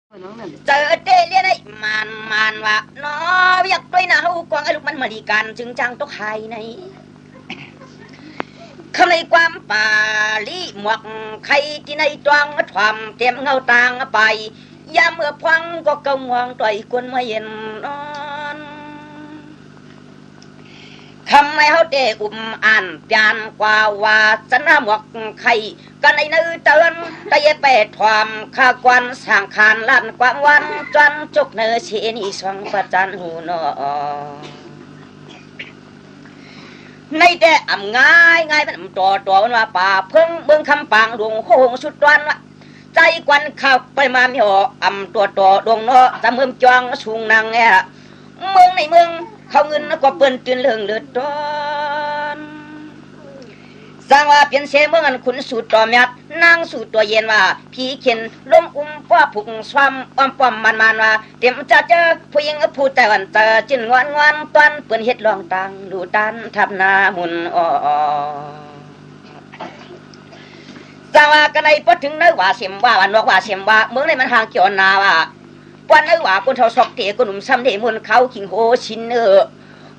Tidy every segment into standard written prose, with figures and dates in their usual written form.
เจอเตเลียนไอ้มันว่าน้ออยากด้วยนะเฮากวางไอ้ลูกมันมาดีกันจึงจังตกไข่ในคำในความป่าลีหมวกไข่ที่ในตวงทวมเต็มเงาต่างไปยามเมื่อพังก็กำวางต่อยคนมาเย็นนอนคำในเขาเตะอ่านยานกว่าว่าสนาหมวกไข่กันในนื้อเตือนตะเยเปดความข้ากวนสังขารลั่นกวางวันจนจุกเนื้อเชนีสองประจันหูนอในแต่อ่ำง่ายมันตัวมันว่าป่าเพิ่งเบื้องคำปางดวงโหงสุดวันวะใจกวนข้าวไปมาไม่หออ่ำตัวดวงนอจะเมืองจองชุงนางเนี่ยเมืองในเมืองเขาเงินก็เปิ้นตื่นเรื่องเลือดร้อนสร้างว่าเปลี่ยนเสเมืองอันขุนสู่ตัวเมียดนางสู่ตัวเย็นว่าผีเข็นล้มป้าผุกสวามป้อมมันว่าเต็มจะเจอผู้หญิงผู้แต่วันเจอจินงอนตอนเปิ้นเฮ็ดลองตังดูดันทับนามุนสร้างว่ากันในพอถึงเนื้อว่าเสียมว่าวันนอกว่าเสียมว่าเมืองในมันห่างเกี่ยวนาว่าวันเนื้อว่าคนเท่าศอกเตะคนหนุ่มซ้ำเดมุนเขาขิงโหชินเ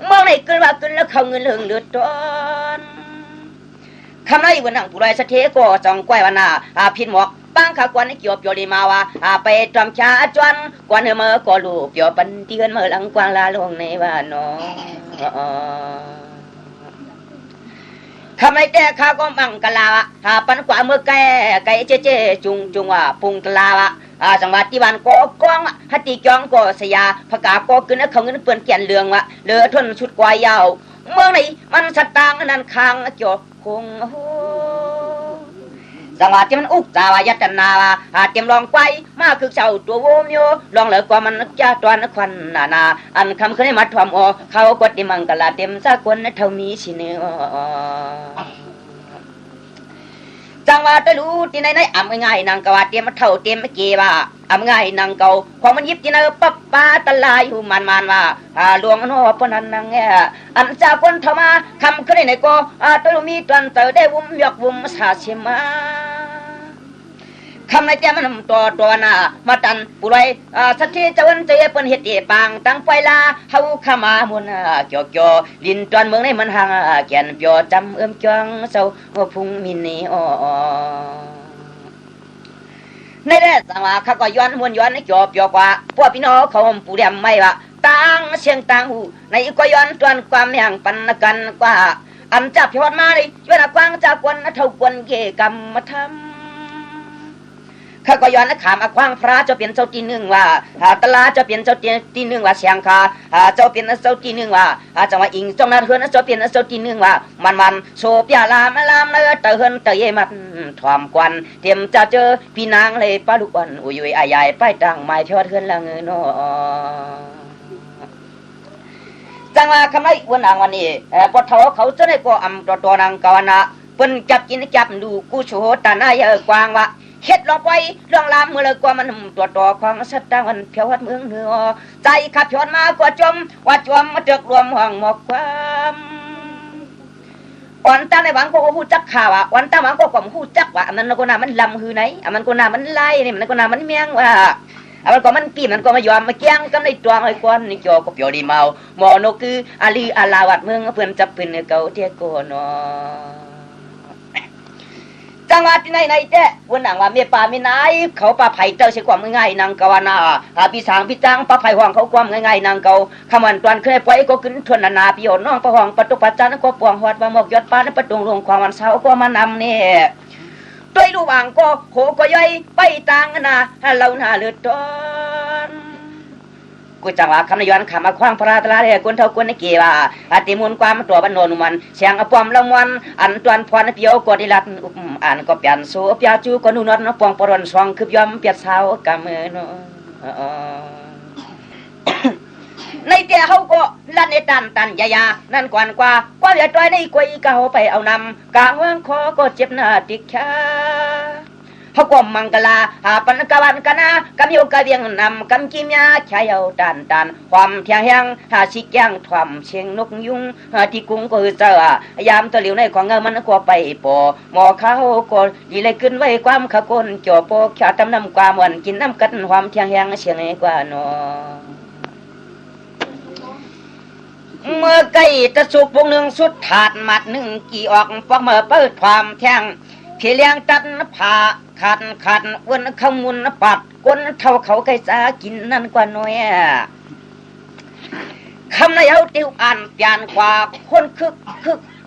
มืองในเกินว่าเกินแล้วเขาเงินเรื่องเลือดร้อนคำนั้นวันนั่งผู้ไรสะเทก็จองก้อยวันน่ะพินหมอกปังขากวนให้เกี่ยวเปียวดีมาว่าไปจอมชาจวนกวนเมื่อก็ลูกเปียวปันเตือนเมื่อหลังกวางลาลงในว่าน้องคำไรแต่ข้าก็มังกลาวะปันกว่าเมื่อไก่เจ๊จุงว่าปุงกลาวะจังหวัดที่บ้านก็กล้องฮัตติจองก็สยาพกาก็ขึ้นแล้วเขาเงินเปื่อนเกียนเรืองวะเลือทนชุดกวายยาวเมืองไหนมันสตางนั่นคางเกี่ยวคงจังหวัดที่มันอุกจาวายัตนาวะเตรียมลองไกวมาคือเจ้าตัวโวมโยลองเหลือกว่ามันจ้าตัวนักควันนาอันคำขึ้นให้มาทวมเขากดที่มังกลาเต็มสักคนเท่ามีชิเนจังหวัดได้รู้ที่ไหนอ่ำง่ายนางกว่าเตรียมมาเท่าเตรียมมาเกว่าอ่ำง่ายนางเก่าของมันยิบที่ไหนปั๊บป้าตะลายอยู่มันว่าหลวงโนปนันนางแง่อันจากคนเท่ามาคำขึ้นในก็ตัวมีตันเตอได้วุ้มยกวุ้มสาเชมาคำในเจ้ามันตัวน่ะมาตันปุไรสักทีเจ้าวันเจเป็นเหตุปางตั้งไฟลาเฮาขมามุนเกี่ยวลินจวนเมืองในมันห่างแก่นเปียวจำเอื้อมจ้องเศร้าพุ่งมินีในแรกสังว่าข้าก็ย้อนมวนย้อนให้จบกว่าพวกพี่น้องเขาปูเดียมไม่ว่าตั้งเสียงตั้งหูในก็ย้อนจวนความแห่งปันกันกว่าอันจับพิวัตมาเลยย้อนกว้างจากวันเท่าวันเกกรรมมาทำข้าก็ย้อนขามควางพระเจ้าเปลี่ยนเจ้าที่หนึ่งว่าตลาเจ้าเปลี่ยนเจ้าที่หนึ่งว่าเสียงคาเจ้าเปลี่ยนเจ้าที่หนึ่งว่าจังว่าอิงจงนั้นเฮือนเจ้าเปลี่ยนเจ้าที่หนึ่งว่ามันโซเปียลามเนื้อเตเฮือนเตยมันถอมควันเตรียมจะเจอพี่นางเลยป้าลูกอ่อนอุยอายไปตั้งไม้เพียวเฮือนละเงินจังว่าคำนั้นวันนางวันนี้พอเขาจะได้ก็ตัวนางกวนะเป็นจับกินจับดูกูโชตาหน้าเยอะกว้างว่าเฮ็ดลองไว้เรื่องลามเมื่อเลยกว่ามันตัวของสัตว์มันเพียววัดเมืองเหนือใจขับย้อนมากว่าจมว่าจมมาเจอกรวมห้องหมอกความอ่อนตาในหวังก็หูจักข่าวอ่อนตาหวังก็ความหูจักว่าอันนั้นก็น่ามันลำคือไหนอันนั้นก็น่ามันไล่นี่มันก็น่ามันเมียงว่ามันก็มันปีมันก็มายอมมาเกี้ยงกันในตัวไอ้ก้อนนี่จอก็เปียวดีเมาหมอนกคืออาลีอาลาวัดเมืองเพื่อนจับปืนเก่าเที่ยโกนจังหวัดที่ไหนเจ้วันหนังว่าเมียป่ามีนายเขาป่าไผ่เจ้าใช้ความง่ายนางกวานาพี่สางพี่จ้างป่าไผ่ห้องเขาความง่ายนางเก่าขมันตอนเคยปล่อยก็ขึ้นทวนนาประโยชน์น้องป่าห้องประตูปัจจันก็ปวงหอดว่าหมกยอดป้านประตูลงความวันเสาร์ก็มานำเนี่ยตัวลูกวางก็โหก็ย่อยไปต่างนาเราหน้าเลือดร้อนกูจังว่าคำนย้อนคำมาคว้างพระราตราเลยคนเท่าคนในเกว่าติมูลความตัวบรรโนนุมันเสียงอปอมละมวันอันตวนพรเปียวกอดิลัดอันก็เปลี่ยนโซเปียจูก็นูนนปองปรนสองคืบยอมเปียดเท้ากำมือนในเตี้ยเขาก็ลั่นในตันยานั่นกว่าอย่าต้อยในกวยเก่าไปเอานำกลางเมืองคอก็เจ็บหน้าติดแค่เฮ เขากวมมังกลาหาปันกวันกันนะกำโยกะเวียงนำกำกิมยาชายเอาดันความเทียงแหงหาชิกย่างทวมเชียงนกยุงที่กุ้งก็เจอยามตะเหลียวในของเงินมันก็ไปปอหมอเขาก็ดีเลยขึ้นไว้ความขกลจ่อโปขาตำน้ำความวันกินน้ำกันความเทียงแหงเชียงกว่าน้อเมื่อไก่ตะสุกวงหนึ่งสุดถาดมัดหนึ่งกี่ออกปอกเมื่อเปิดความแทงพี่เลี้ยงตัดผ่าขัดวนขมุนปัดก้นเท่าเขาไก่สากินนั่นกว่าน้อยคำในเอาติวอ่านเปลี่ยนกว่าคน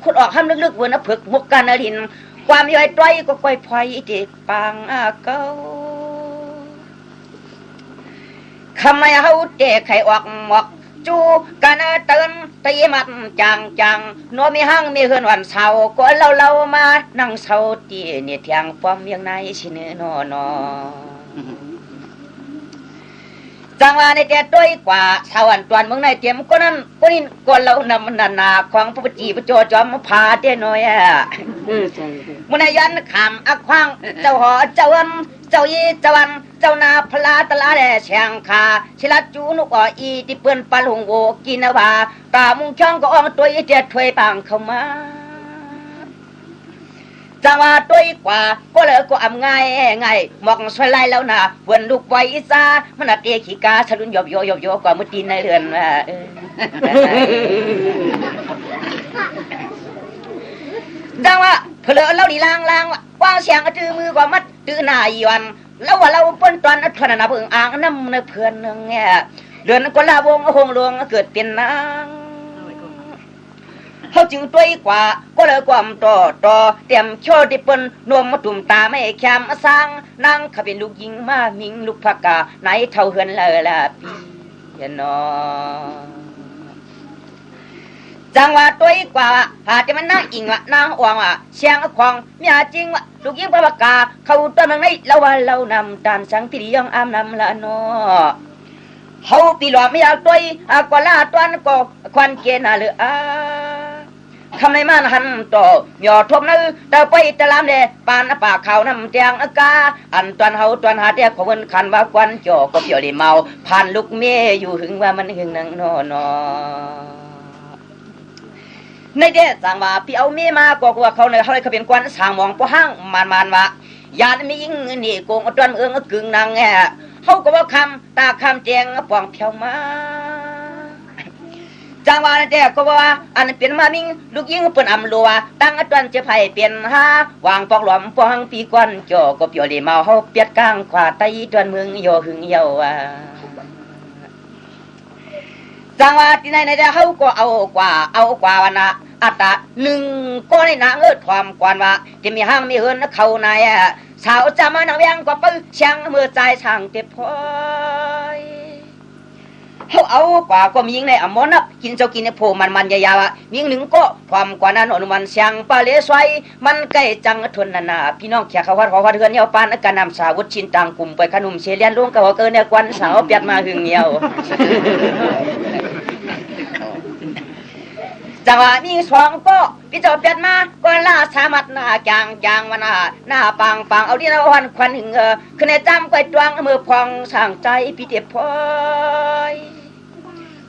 คุณออกห้ามลึกๆวนผึกมุกกันดินความย่อยต้อยก็ค่อยพลอยจีปังเก้าคำในเอาเจ๊ไข่ออกหมอกจูกันเตือนตีมันจังโนมีห้างมีเฮือนวันเสาร์ก็เรามานั่งเสาตีเนี่ยเทียงป้อมยังไงชิเนนอจังว่าในแต่ต้อยกว่าสาวอันตวนเมืองในเตรียมก็นั่นก็นี่ก็เรานำนาของพระปจีพระโจจอมพาเต้น้อยมุนยันขามอักขวางเจ้าหอเจ้าอันเจ้ายีเจ้าวันเจ้านาพลาตลาแดแฉงคาชิลัดจูนุกอีที่เปื้อนปลาหงโวกินว่าตามุงช่องก็ออกตัวเจ็ดถวยปังเข้ามาจังว่าตัวกว่าก็เลยก็อำง่ายหมอกสลายแล้วนะวันลูกไว้ซามันเตะขี้กาสะดุนหยอบกว่ามุตีนในเรือนว่าจังว่าเพลเราดีลางว่าเสียงจื้อมือกว่ามัดจื้อหน้าอีวันแล้วว่าเราเปิ้นตอนทนนาเพิ่งอ่างน้ำในเพื่อนนึงแง่เดือนก็ลาวงหงหลวงเกิดเป็นนางเขาจึงตัวกว่าก็เลยความต่อเตรียมโชว์ที่เปิ้นรวมมาตุ่มตาไม่แคมสร้างนางเขาเป็นลูกหญิงมามิงลูกพักกาไหนเท่าเฮือนละปีนอจังว่าตัวกว่าหาจะมันนางอิงว่านางอ่วงว่เชียงควงมีหาจริงว่าลูกหญิงพระกาเขาตัวมันในเราว่าเรานำตานสังพิริยองอามนำละนอเขาปีหลอไม่เอาตัวกว่าลาตัวนั้นก็ควันเกณฑ์หรือคำในมันหันต่อหยอดทบนั้นแต่ไปตะลามเดปานปากเขาน้ำแจงอากาอันตวนเฮาตวนหาแต่ของมันคันว่าควันจ่อก็เปียวเลยเมาผ่านลูกเมย์อยู่หึงว่ามันหึงนังนอนในเดชสั่งว่าพี่เอาเมย์มาก็กลัวเขาเลยเขาเป็นควันสางมองปะห้างมันว่ายานมียิงนี่โกงตวนกึ่งนางแง่เขาก็ว่าคำตาคำแจงปองเพียวมาจังว่าแต่ก็ว่าอันเป็นมามิงลูกยิงเปิ้นอำลัวตั้งตวนจะไผเปลี่ยนหาวางปอกหลอมปองปีกวนจ่อก็เปียวเลยเมาเฮาเปียดกลางขวาไตตวนเมืองโยหึงเยาว่าจังว่าที่ไหนๆเฮาก็เอากว่าวันน่ะอัตตะ1ก็ในนางความกวนว่าจะมีห้างมีเฮือนเข้าในสาวจะมานางเวียงก็ปึช่างมือใจช่างเจ็บพอยเขาเอากว่าก็มียิงในอมรนะกินเจ้ากินในโพมันยาวๆมีหนึ่งก็ความกว่านั้นอนุมันเสียงปลาเลสไวมันใกล้จังทนนาพี่น้องแขกเขาวัดขอวัดเฮือนเหี่ยวปานกันนำสาวุธชินต่างกลุ่มไปขนมเชลียนลุงกับเกินเนี่ยควันสาวเปียดมาหึงเหี่ยวจังว่ามีสองก็พี่เจ้าเปียดมาก็ล่าสามัดหน้าจางวันหน้าปังเอาที่เราวันควันหึงคือในจำไกวตวงมือพองสั่งใจพี่เจ็บพอย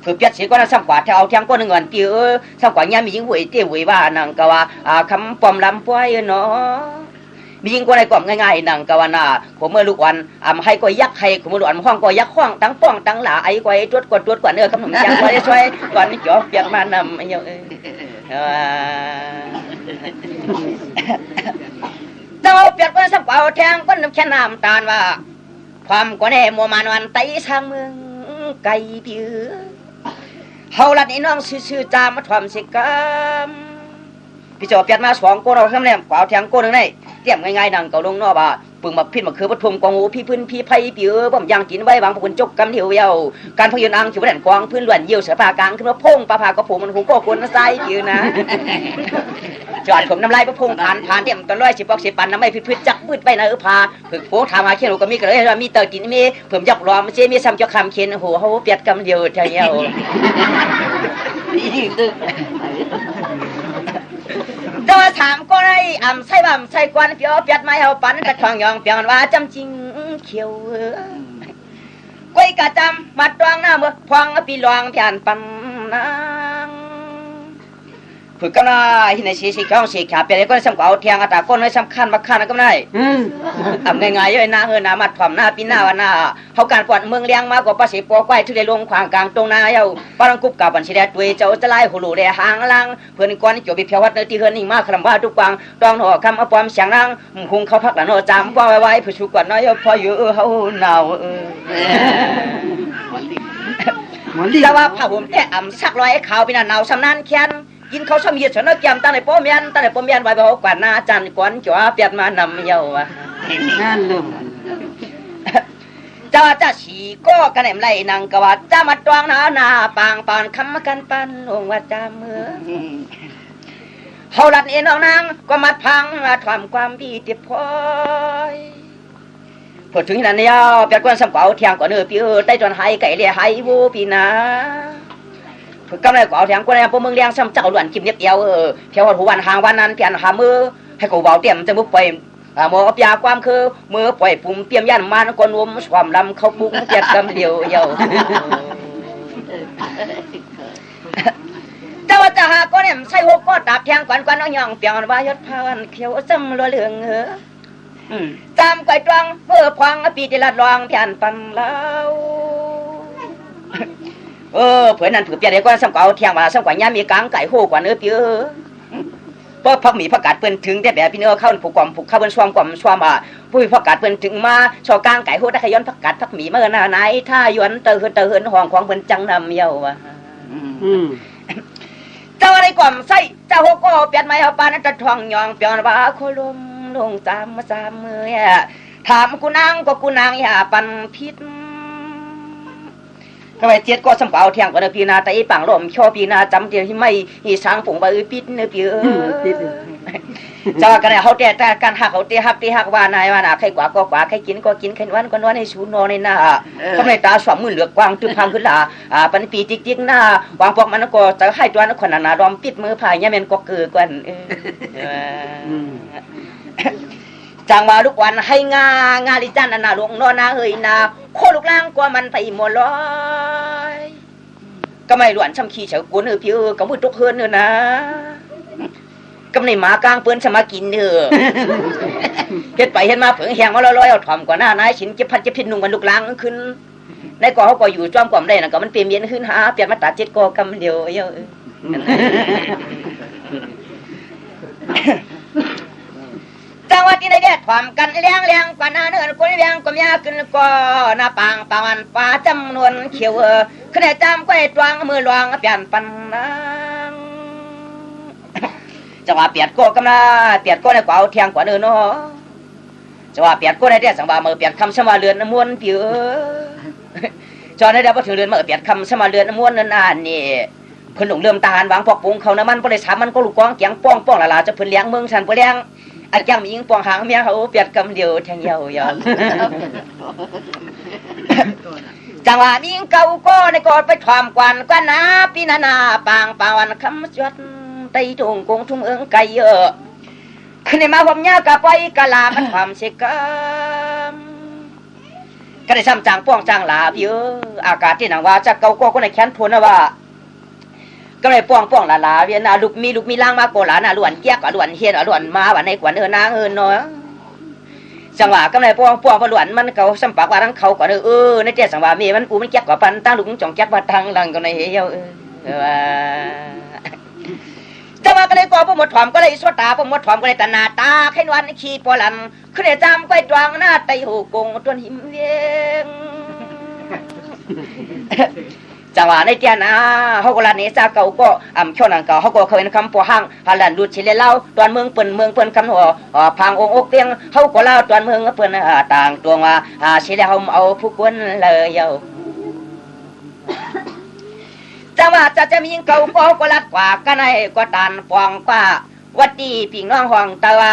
เพื่อเปียดเสียก็น่าสังกว่าเอาเทียงก็หนึ่งเงินตีสังกว่าเนี่ยมียิงหวยเตี้ยหวยว่านังก็ว่าคำปอมลำป่วยเนาะมียิงก็ในกล่อมง่ายๆนังก็ว่าน่ะผมเมื่อลูกวันให้ก็ยักให้ผมเมื่อลูกวันห้องก็ยักห้องตั้งป้องตั้งหลาไอ้ก็ไอ้ตรวจกว่าเนื้อคำหนุ่มจังก็ได้ช่วยก่อนนี้จ่อเปียกมานำไอ้เยอะเจ้าเปียกก็สังกว่าเทียงก็น้ำแค่น้ำตาลว่าความก็แน่มัวมันวันไต่ทางเมืองไก่ผิวเฮาลัดนี่น้องซื่อๆจามาทำสิกรรมพี่จอบเปียดมา2คนเราทำแล้วกว่าเทียงคนนึงได้เตรียมง่ายๆดังเก่าลงนอบ่าปึงมาพิษมาคือปฐมกองหูพี่พื้นพี่ไผ่พี่บ่มยางกินไว้บางพวกคนจกกำเดียวเยาการพยนต์อังถือว่าแดนกองพื้นล้วนเยี่ยวเสือผากลางขึ้นมาพงปลาผากระผมมันหูก็คนใส่พี่นะจอดผมน้ำลายพงผ่านเตรียมตอนร้อย10 ปอก10 ปันน้ำไม่พิษจักบืดไปนะพาผึ่งโผทามาเขียนก็มีก็เลยมีเตอร์กินมีเพิ่มยักรอมเจมีซ้ำเจ้าคำเขียนโหเขาเปียดกำเดียวเท่าเยา เจ้าถามก็ได้ใส่บ่ำใส่กวนเปียวเปียดไม้เฮาปันตะทองยองเปียงว่าจำจริงเขียวกวยกะจำมาตวงหน้าเมื่อพองปีหลวงเพียนปันนางฝึกกันได้ในสีข้องสีขาเปลี่ยนก็สำคัญเอาเทียงตาก้นให้สำคัญบักขันก็ได้ง่ายๆย่อยหน้าหน้ามัดถ่อมหน้าปีหน้าวันหน้าเขาการปวดเมืองเลี้ยงมากกว่าภาษีปัวควายที่ได้ลงขวางกลางตรงนาเย้าปารังกุบกับบัญชีแดดด้วยเจ้าจะไล่หูหลูได้หางลังเพื่อนก้อนจบไปเพียววัดเนื้อที่เฮือนนิ่งมากคำว่าทุกกวางตองหอคำอปอมเสียงนั่งคงเขาพักหลังโนจำว่าไว้ผู้ชูกวดน้อยพออยู่เขาหนาวแต่ว่าผ้าห่มแต่สักร้อยขาวเป็นหนาวสำนันแค้นกินเขาชอบมีเฉนเกี่ยมตั้งในป้อมยันไว้บอกกว่านาจันกวนจ๋าเปียดมานำเยาว์นั่นเริ่มจะฉีก็กระแหนมไหลนางกว่าจะมาตวงนาปางปานคำกันปันองว่าจาเมื่อเขาหลัดเอ็นเอานางก็มาพังทำความดีเจ็บพอยพอถึงนั้นเนี่ยเปียดกวนสมเปาเทียงก่อนเนื้อพี่ได้จนหายไก่เลี้ยหายวูพี่นาก็เลยก็เอาแทงก็เลยพวกมึงเลี้ยงซ้ำเจ้าหลวนกิมเดียวเที่ยวหัววันหางวันนั้นเปลี่ยนหามือให้กูเบาเตรียมจะมุกไปหมอยาความคือมือปล่อยปุ่มเตรียมยันมันคนรวมความลำเขาปุ้งเจ็ดกำเดียวเยาแต่ว่าจะหาก็เนี่ยใส่หัวก็ตับแทงกวนน้องยองเปียงว่ายศพานเขียวจำรัวเลืองจำไก่ตวงเมื่อพองปีติละรองเพียนปันแล้วเผื่อนั้นถือเปียเด็กว่าสมเอาเที่ยงมาสมกว่าย่ามีกลางไก่โหกว่าเนื้อเปียเพราะพักหมีพักกาดเปิ้นถึงแต่แบบพี่เนื้อเข้าผูกกล่อมผูกเข้าบนswamกล่อมswamผู้พักกาดเปิ้นถึงมาชอกลางไก่โหได้ขย้อนพักกาดพักหมีเมื่อหน้าไหนถ้าย้อนเตอเหินห้องของเปิ้นจังนำเยาว่ะเจ้าอะไรกล่อมใส่เจ้าโหก็เปียดไม้เอาปานนั้นจะทองยองเปียนว่าโคลมลงตามมือถามกูนางก็กูนางอย่าปันพิษทำไมเจ็ดก็สมเปาเที่ยงกว่าปีนาแต่อีปังลมชอบปีนาจำเดียวที่ไม่อีช้างผงใบปิดเนื้อปีจะกันเนี่ยเขาแต่การหักเขาหักว่านายว่านาใครกว่าก็กว่าใครกินก็กินใครวันก็นอนให้ชูนอนในหน้าทำไมตาสวมมือเหลือกกวางตึ้งพังขึ้นละปันปีจิกหน้าวางพวกมันก็จะให้ตัวนักขนาดรอมปิดมือพายเนี่ยมันก็เกิดกันจังว่าลูกวันให้งาลิจันนาลงนอนาเฮยนาโคลูกล่างกว่ามันไปหมดเลยก็ไม่หลวนช้ำขี้เฉากุนพี่ก็มือตกเฮือนนะก็ไม่หมากลางเปิ้นสมากินเฮ็ดไปเฮ็ดมาเผิงแหงมาลอยเอาถ่อมกว่าหน้านายฉินเจ็บพันเจ็บพิษนุ่งมันลูกล่างขึ้นในก่อเขาก็อยู่จ้อมกล่อมได้น่ะก็มันเปลี่ยนเย็นขึ้นหาเปลี่ยนมาตัดเจ็ดกอกำเดียวเยอะจังหวัดที่ไหนเด็ดความกันเลี้ยงกว่านาเนื้อคนเลี้ยงก็มีขึ้นก็นาปางปาวันป่าจำนวนเขียวขณะจำก็ไอ้ตวงมือลวงเปลี่ยนปันนังจังหวะเปียดก็กำลังเปียดก็ในกว่าเอาเทียงกว่าเนื้อเนาะจังหวะเปียดก็ในเด็ดสังวามือเปียดคำสมาเรือนน้ำมวนผิวจอในเด็ดพอถึงเรือนมือเปียดคำสมาเรือนน้ำมวนนั่นนี่เพิ่นหลงเริ่มทหารวางพอกปุงเขาน้ำมันบริษัทมันก็ลูกกองเกียงป้องละจะเพิ่นเลี้ยงเมืองฉันเพิ่นเลี้ยงอาจารย์มียิงปองหางเมียเขาเปียดกำเดียวแทงเยาจังหวะมียิงเก่าก็ในกอดไปถอมกวนกวนนาปีนาปางปาวันคำจดไตทุ่งกงทุ่งไก่เยอะขึ้นในมาผมเนี่ยกะไปกะลามันความเสกก็ได้ซ้ำจางป้องจางลาเยอะอากาศที่หนังว่าจะเก่าก็ในแขนพลนะว่าก็เลยป้องลาเวียนลูกมีล่างมาโกหลาน่ะล้วนเกี้ยกล้วนเฮียนล้วนมาว่าในกวนนางเนาะจังหวะก็เลยป้องพล้วนมันเขาสัมปากว่าทั้งเขาก่อนในเจ้าสังวามีมันกูมันเกี้ยกว่าปันตั้งลูกจ่องเกี้ยกว่าทางหลังก็ในเฮียวว่าจังหวะก็เลยก่อพวกหมดถอมก็เลยสวดตาพวกหมดถอมก็เลยตาหน้าตาแค่นวันขี้ปอลันขึ้นจำก็ดวงหน้าไตหูกงต้นหิมเวียงจังหวะในเจ้านะเขาก็ลานนี้จากเก่าก็ช่วงนั้นเก่าเขาก็เคยคำปัวห้างฮาลันดูดเฉลี่ยเล่าตอนเมืองเปิ้นคำหัวพังองค์อกเตียงเขาก็เล่าตอนเมืองเปิ้นต่างตัวว่าเฉลี่ยเขาเอาผู้กวนเลยเยาจังหวะจะมีเก่าก็ลัดกว่ากันในก็ตานปองกว่าวัดดีพี่น้องห้องแต่ว่า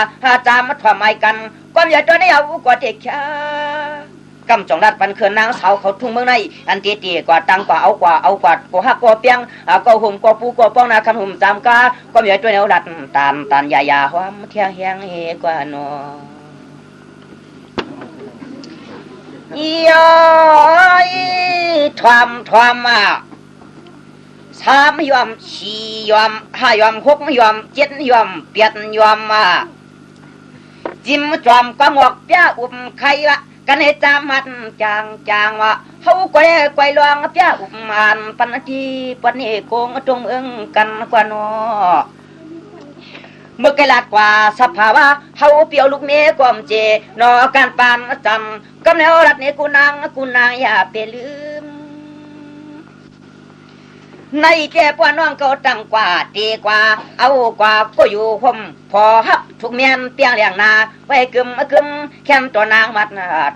จามาทำไมกันก็อย่าตัวนี้เอาก็เด็ก กำจองรัดปันเขื่อนนางสาวเขาทุ่งเมืองในอันเตี้ยกว่าตังกว่าเอากว่าก็ฮักก็เปียงก็หุ่มก็ปูก็ป้องนาคำหุ่มจำกาก็มีตัวแนวดัดตามตันยาความเที่ยงเฮียงเฮกว่าน้อยอยทวม3ยอม4ยอม5ยอม6ยอม7ยอม8ยอมจิ้มจอมก็หมอกเปียอุ้มไข่ละกันให้จามันจางว่าเขาไกวลวงเปียอุ้มมันปันทีปันนี้โกงจงกันกว่าน้อเมื่อไกลกว่าสภาวะเฮาเปียวลูกเมย์กอมเจนอการปานจำกำแนวรัดนี้กูนางอย่าไปลืมในแก่ป้าน้องเขาตั้งกว่าดีกว่าเอากว่าก็อยู่ห่มพอฮักทุกเมียนเปียงเลี้ยงนาไว้กึมแค้มตัวนางมัด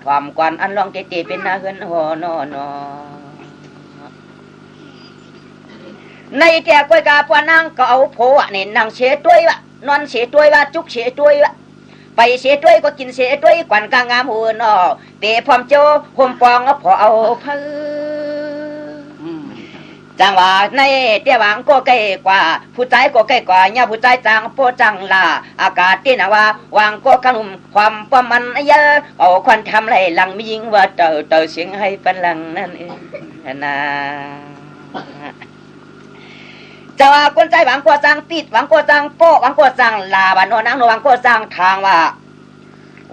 ถ่อมกวนอันลองเตเป็นนาเฮือนหัวนอนในแก่ก้อยกาป้านางก็เอาโผนี่นางเสียด้วยวะนอนเสียด้วยวะจุกเสียด้วยวะไปเสียด้วยก็กินเสียด้วยกวนกางงามหัวนอเตะพร้อมโจห่มปองพอเอาพื้จังว่าในเตี้ยหวังก็ใกล้กว่าผู้ใจก็ใกล้กว่าเนี่ยผู้ใจจังโปจังลาอากาศที่นะว่าหวังก็ขนุ่มความประมันเยอะเอาควันทำไรหลังไม่ยิงว่าเต่าเสียงให้เป็นหลังนั่นเองนะจะว่าคนใจหวังก็จังปิดหวังก็จังโปหวังก็จังลาบานนางหวังก็จังทางว่า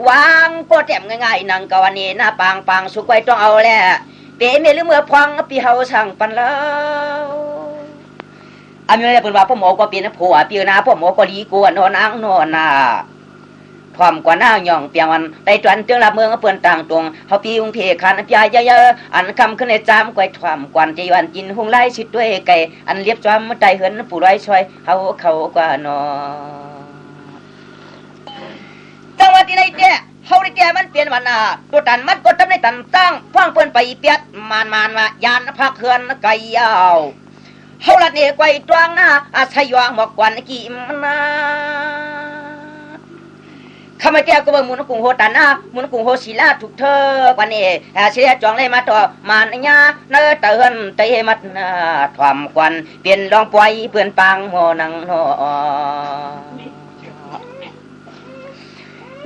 หวังก็แจ่มง่ายๆนังกวันนี้หน้าปังสุกไว้ต้องเอาแหละเปเมลืมเมื่อพองปีเฮาสั่งปันแล้วอันนี้เป็นว่าพ่อหมอก็เป็นผัวปีนาพ่อหมอก็ดีกว่านอนนาความกว่าหน้าหย่องเปียงวันได้จวนเตืองละเมืองเปื่อนต่างตรงเฮาปีหุงเพคันปีเยอะอันคำขึ้นในจามก้อยความกวนจีวันกินหุงไล่ชิดด้วยไก่อันเรียบจอมใจเหินผู้ร้อยช่วยเขากว่านอจังหวัดที่ไหนเจ้เฮาได้แก่มันเปลี่ยนวันตัวตันมันก็ทำได้ตันตั้งฟังเปิ้นไปเปียดมานว่ายานพักเฮือนไก่ยาวเฮาละนี่ไกวตวงอาศัยยวงหมอกกวนกี่มันข้ามาแก้ก็บ่มุนกุงโหตันมุนกุงโหศิลาทุกเธอกว่านี้เสียจองเลยมาต่อมานญาเนเตือนเตมัดความกวนเปลี่ยนลองปล่อยเปื้อนปังโหนังโน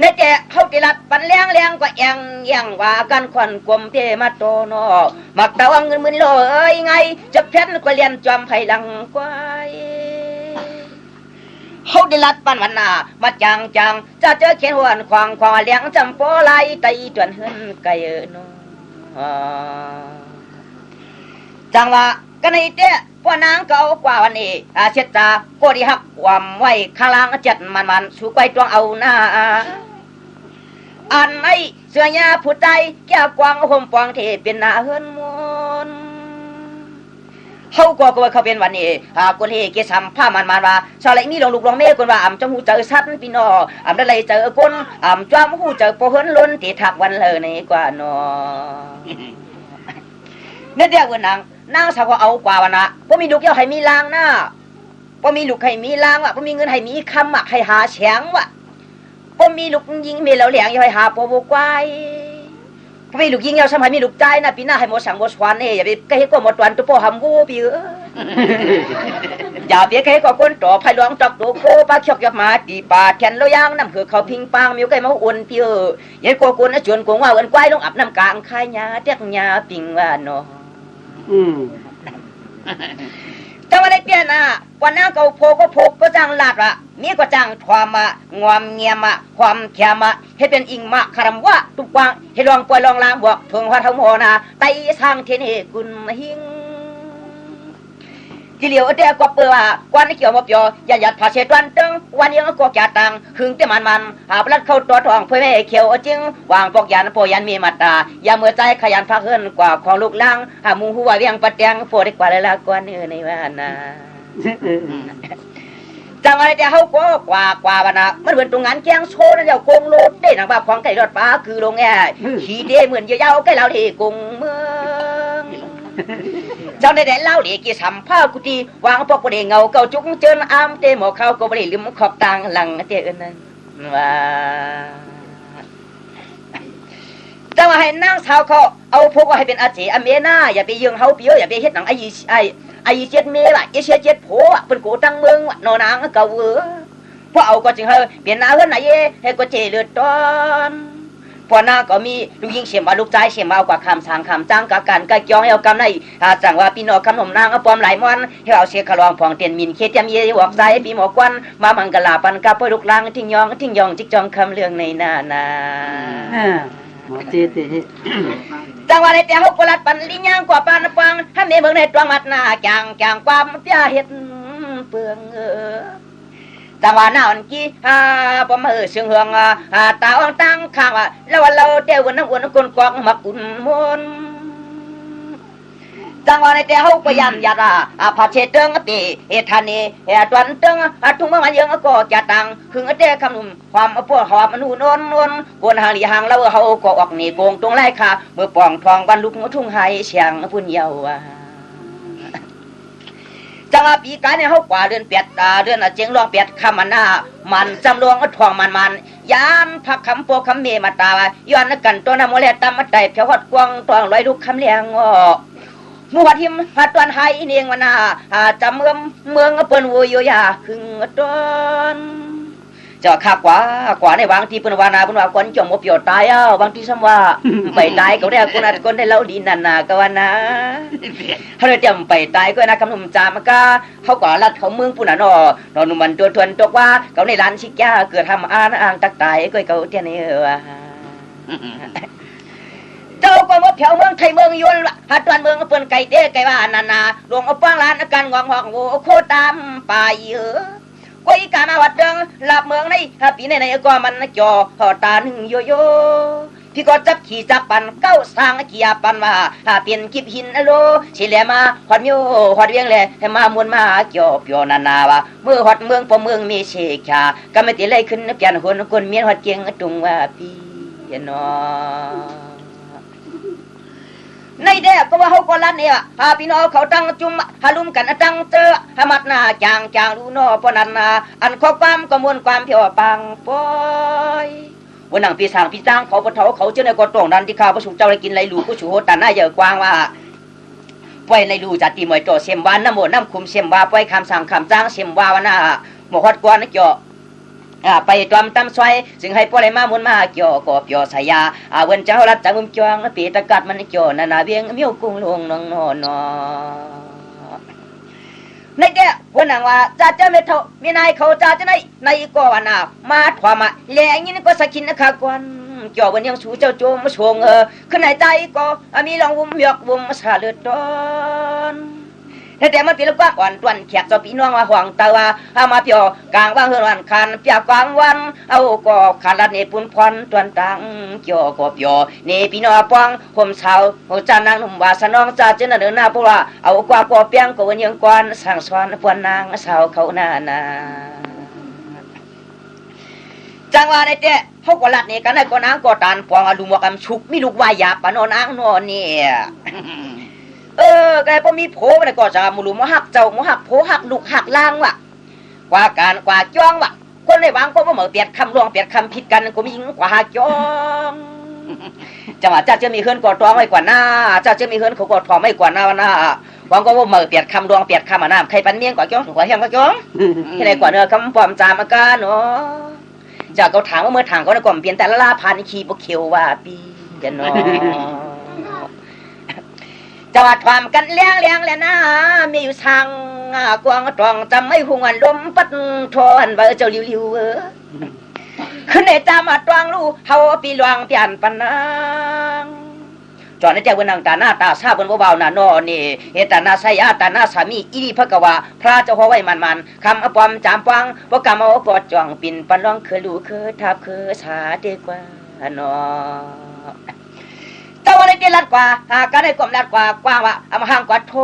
นี่เจ้าเขาติลัดปันเลี้ยงก็ยังว่ากันควันกลมเทมาโตนอมักตะวังเงินมือโลไงจะเพี้ยนก็เลียนจอมไผ่ลังกวายเขาติลัดปันวันนามาจังจะเจอเขียนหวนควางเลี้ยงจำโปไลไตจวนเฮือนไก่นอจังว่ากันในเจ้าพ่อนางเก่ากว่าวันนี้เช็ดตาโกดีฮักความไว้ข้างล่างจัดมันสู้ไปตวงเอาหน้าอันไอเสื้อยาผู้ใจแก้วกวางห่มปองเทเป็นหน้าเฮือนมวนเขาก็เขาเป็นวันนี้คนเฮเกสัมผ้ามันว่าชาวไรมีลงลูกลงเมฆคนว่าจมูกเจอสัตว์พี่น้อได้เลยเจอคนจอมหูเจอโปเฮินล้นที่ถักวันเลยในกว่านอเนี่ยเดียวกันนางสาวก็เอากว่าวันพวกมีลูกเยอะให้มีลางนะพวกมีลูกให้มีลางพวกมีเงินให้มีคำให้หาแฉงพวกมีลูกยิงมีเหลาเหลียงให้หาปบุกไว้พวกมีลูกยิงเยอะสมัยมีลูกใจนะปีหน้าให้หมดสังหมดสวรรค์อย่าไปใกล้ก็หมดวันตัวพ่อหำกูปีอย่าไปใกล้ก็คนต่อไผ่หลวงจับตัวโคปากชกยับมาตีปาแขนแล้วย่างน้ำคือเขาพิงปังมีใกล้มาอุ่นปียันโกกุนชวนกงว่าวันควายลงอับน้ำกลางคายยาเด็กยาปิงว่าเนาะจังว่าได้เปลี่ยนวันนั้นเขาโพก็จังลาดมีก็จังความงอมเงียมความแข็มให้เป็นอิงมะคารมว่าทุกวางให้ลองปล่อยลองล้างบอกทงหัวทั้งหัวไตสร้างเทนี่กุนหิงที่เหลียวเดียกว่าเปลือกวันนี้เกี่ยวมาเปียวอย่าหยัดผ่าเชตวันตึงวันนี้ก็แก่ตังหึงแต่มันหาปลัดเข้าตัวทองเพื่อให้เขียวจริงวางปอกยันโปยันมีมาตาอย่าเมื่อใจขยันพักเฮินกว่าของลูกล่างหามูหัวเวียงปัดแดงโฟได้กว่าเลยละกว่านี้ในวันน่ะจังอะไรแต่เขาก็กว่าวันน่ะมันเหมือนตรงงานแกงโชว์นั่นเดียวกงโลดได้หนังแบบของไก่รอดฟ้าคือลงแง่ขี่เด้เหมือนเยาใกล้เราที่กงเมืองเจ้าได้เล่าดีกี่สัมภากุฏิวางพวกประเดี๋ยวเงาเก่าจุกเจินอ้ามเตะหมอเขาก็บริลืมขอบตังหลังเตะนั้นว่า จะว่าให้นางสาวเขาเอาพวกว่าให้เป็นอาเจอเมน่าอย่าไปยืงเฮาเปียวอย่าไปเฮ็ดหนังไอ้เจ็ดเมล่ะไอ้เจ็ดโผล่เป็นกูตั้งเมืองนอนางก็เวอพอเอาก็จึงเฮาเปลี่ยนหน้าเฮือนไหนให้ก็เจเลือดตอนพอหน้าก็มีลูกยิงเสียมว่าลูกใจเสียมเอากว่าคำสางคำจ้างกะกันกะจองเอากำในจังว่าพี่น้องขนมนางเอาปอมหลายมอนให้เอาเสียขลองผ่องเตียนมินเคเตียมเยหวกใจปีหมอกวันมามังกะลาปันกะปลูกลางทิ้งยองจิกจองคำเรื่องในหน้านาหมอเจเตจังว่าในแต่เฮาปลัดปันลิย่างกว่าปานปังถ้าแม่เบิ่งในตวงมัดหน้าจางความเปียเฮ็ดเปืองจังว่าหน้าอันกี้บ่มาเสียงเฮืองตาอ่องตั้งข้างว่าแล้วว่าเราเต้วนน้ำอ้วนคนกองมากุนมนจังว่าในแต่เฮาก็ยำยาดาพาเชเติงปีเฮทานีเฮตวันเติงทุ่งมันยังก็จะตังคึงเต้คำนุ่มความพวกหอบมันนนกวนหางหลีหางแล้วเฮาก็ออกนี่โกงตรงไล่ค่ะเมื่อป่องทองบรรลุทุ่งไห้เสียงพุ่นเยาว่าจังว่าปีกายเนี่ยเฮากว่าเดือนเปียดเดือนเจียงรองเปียดคำมันหน้ามันจำลองทองมันยานพักคำโปคำเมมาตาย้อนกันตัวน้ำโมเลตามมาไต่เพียวหอดกวางตวงลอยลูกคำเลี้ยงมัวทิมหาตอนไห้เนียงวันนาจำเมืองเปิ้นวัวยาหึงต้นจะขับกว่าในบางที่เปิ้นวานาเปิ้นว่าคนจมบ่เปียวตายบางที่ซ้ำว่าไปตายก็ได้คนได้เล่าดีนาก็ว่านะเฮาได้จำไปตายก็นะคำนุ่มจามก็เฮาก็ลัดเขาเมืองปุ่นน่ะเนาะนอนมันตัวทวนตกว่าเขาในร้านชิกยาเกิดทำอ่างตักตายก็เขาเที่ยนี่ว่าเจ้าก็มาเผาเมืองไทยเมืองยวนหาตวนเมืองเปิ้นไก่เต้ไก่ว่านาหลวงเอาป้างร้านอาการงองหอกโวโคตามป่าก้อยกามาวัดเดิงหลับเมืองในปีในก็มันจ่อหอตาหนึ่งโยโย่พี่ก็จับขี่จับปันเก้าสร้างเกียปันว่าเปลี่ยนกิบหินโลสิแลมาหอดมิวหอดเวียงแลให้มามวนมาเกี่ยวเปียวนาว่าเมื่อหอดเมืองพอเมืองมีเชกาก็ไม่ติเลยขึ้นเปลี่ยนคนเมียนหอดเกียงตุงว่าพี่นอในเด็กก็ว่าเขาก็ลั่นเนี่ยพี่น้องเขาตั้งจุ่มหาลุมกันตั้งเจอหามัดหน้าจางรู้นอปนันนาอันข้อความก็มวลความเพียวปังปอยวันหนังปีสางพี่จ้างเขาปะเทาเขาเจ้าในกอตรงนั้นที่ข้าวประชุมเจ้าได้กินไรลูกผู้ชูโหตาหน้าเยอะกว้างว่าปอยในลูจัดตีมวยโจเสียมวานน้ำโมน้ำคุมเสียมว่าปอยคำสั่งคำจ้างเสียมว่าวันน่ะหมกฮอดกวนนะเจาะไปตอมตำซอยจึงให้พวกอะไรมามุนมาเกี่ยวกบเกี่ยวสายาเวันเจ้ารัดจังมุมจวงปีตะกัดมันเกี่ยวนาเวียงเมียวกุ้งลงนองนอในเด็กวันนั้นว่าจะไม่เท่ามีนายเขาจะในก็วันน่ะมาถวามาแหล่งี้ก็สกินนะคะกวนเกี่ยววันยังสูเจ้าโจมชงขึ้นในใจก็มีลองวุ้มหยอกวุ้มสาเลือดตอนแต่มันเป็นลูกว่าก่อนตวนแขกเจ้าพี่น้องว่าห่วงตาว่ามาเปียวกลางว่าเฮือนวันคันเปียกลางวันเอาก็ขาดเนปุ่นพรตวนตังเกี่ยวก็เปียวเนพี่น้องป้องห่มเช้าหัวจานนางหนุ่มว่าสนองจ่าเจนเดินหน้าเพราะว่าเอากว่าก็เปียงก็วันยังก่อนสั่งสอนปวนนางสาวเขาหน้าจังว่าในเจ้เขาก็ลัดนี่กันได้ก็นางก็ตานปองลุมว่ากันชุกมีลูกวายาปานนางนอนเนี่ยแกพอมีโผล่ก็จะมุลุมหักเจ้าหักโผหักลูกหักล่างว่ะกว่าการกว่าจ้องว่ะคนในวางก็ว่าเหมือเปลี่ยนคำลวงเปลี่ยนคำผิดกันก็มีกว่าจ้องจังหวะจะมีเฮือนกอดตองไม่กว่าหน้าจะมีเฮือนเขากอดทองไม่กว่าหน้าวันหน้าวางก็ว่าเหมือเปลี่ยนคำลวงเปลี่ยนคำน้ำใครปันเมียงกว่าจ้องกว่าแห้งกว่าจ้องที่ไหนกว่าเนื้อคำปลอมจามากาเนาะจากเขาถามว่าเมื่อถางเขาในกล่อมเปลี่ยนแต่ละลาพันขีบกเขียวว่าปีกันเนาะจังหวัดความกันเลี้ยงแล้วนะมีอยู่ทางกวางตรองจำไม่หงวันลมปัดทอนเบอเจ้าลิวขึ้นในตามาตรองรู้เฮาปีหลวงเปลี่ยนปันนางจอดในใจบนนางตาหน้าตาซาบนเบาๆน่ะนอนี่เฮตานาไสยาตาหน้าสามีอีพระกวาพระเจ้าหัวไว้มันคำอปอมจามปังพวกกำเอาปอดจ่องปิ่นปันร้องคือลูคือทับคือสาดีกว่านอเจ้าอะไรที่รัดกว่าการได้ความรัดกว่าว่าเอามาห่างกว่าโท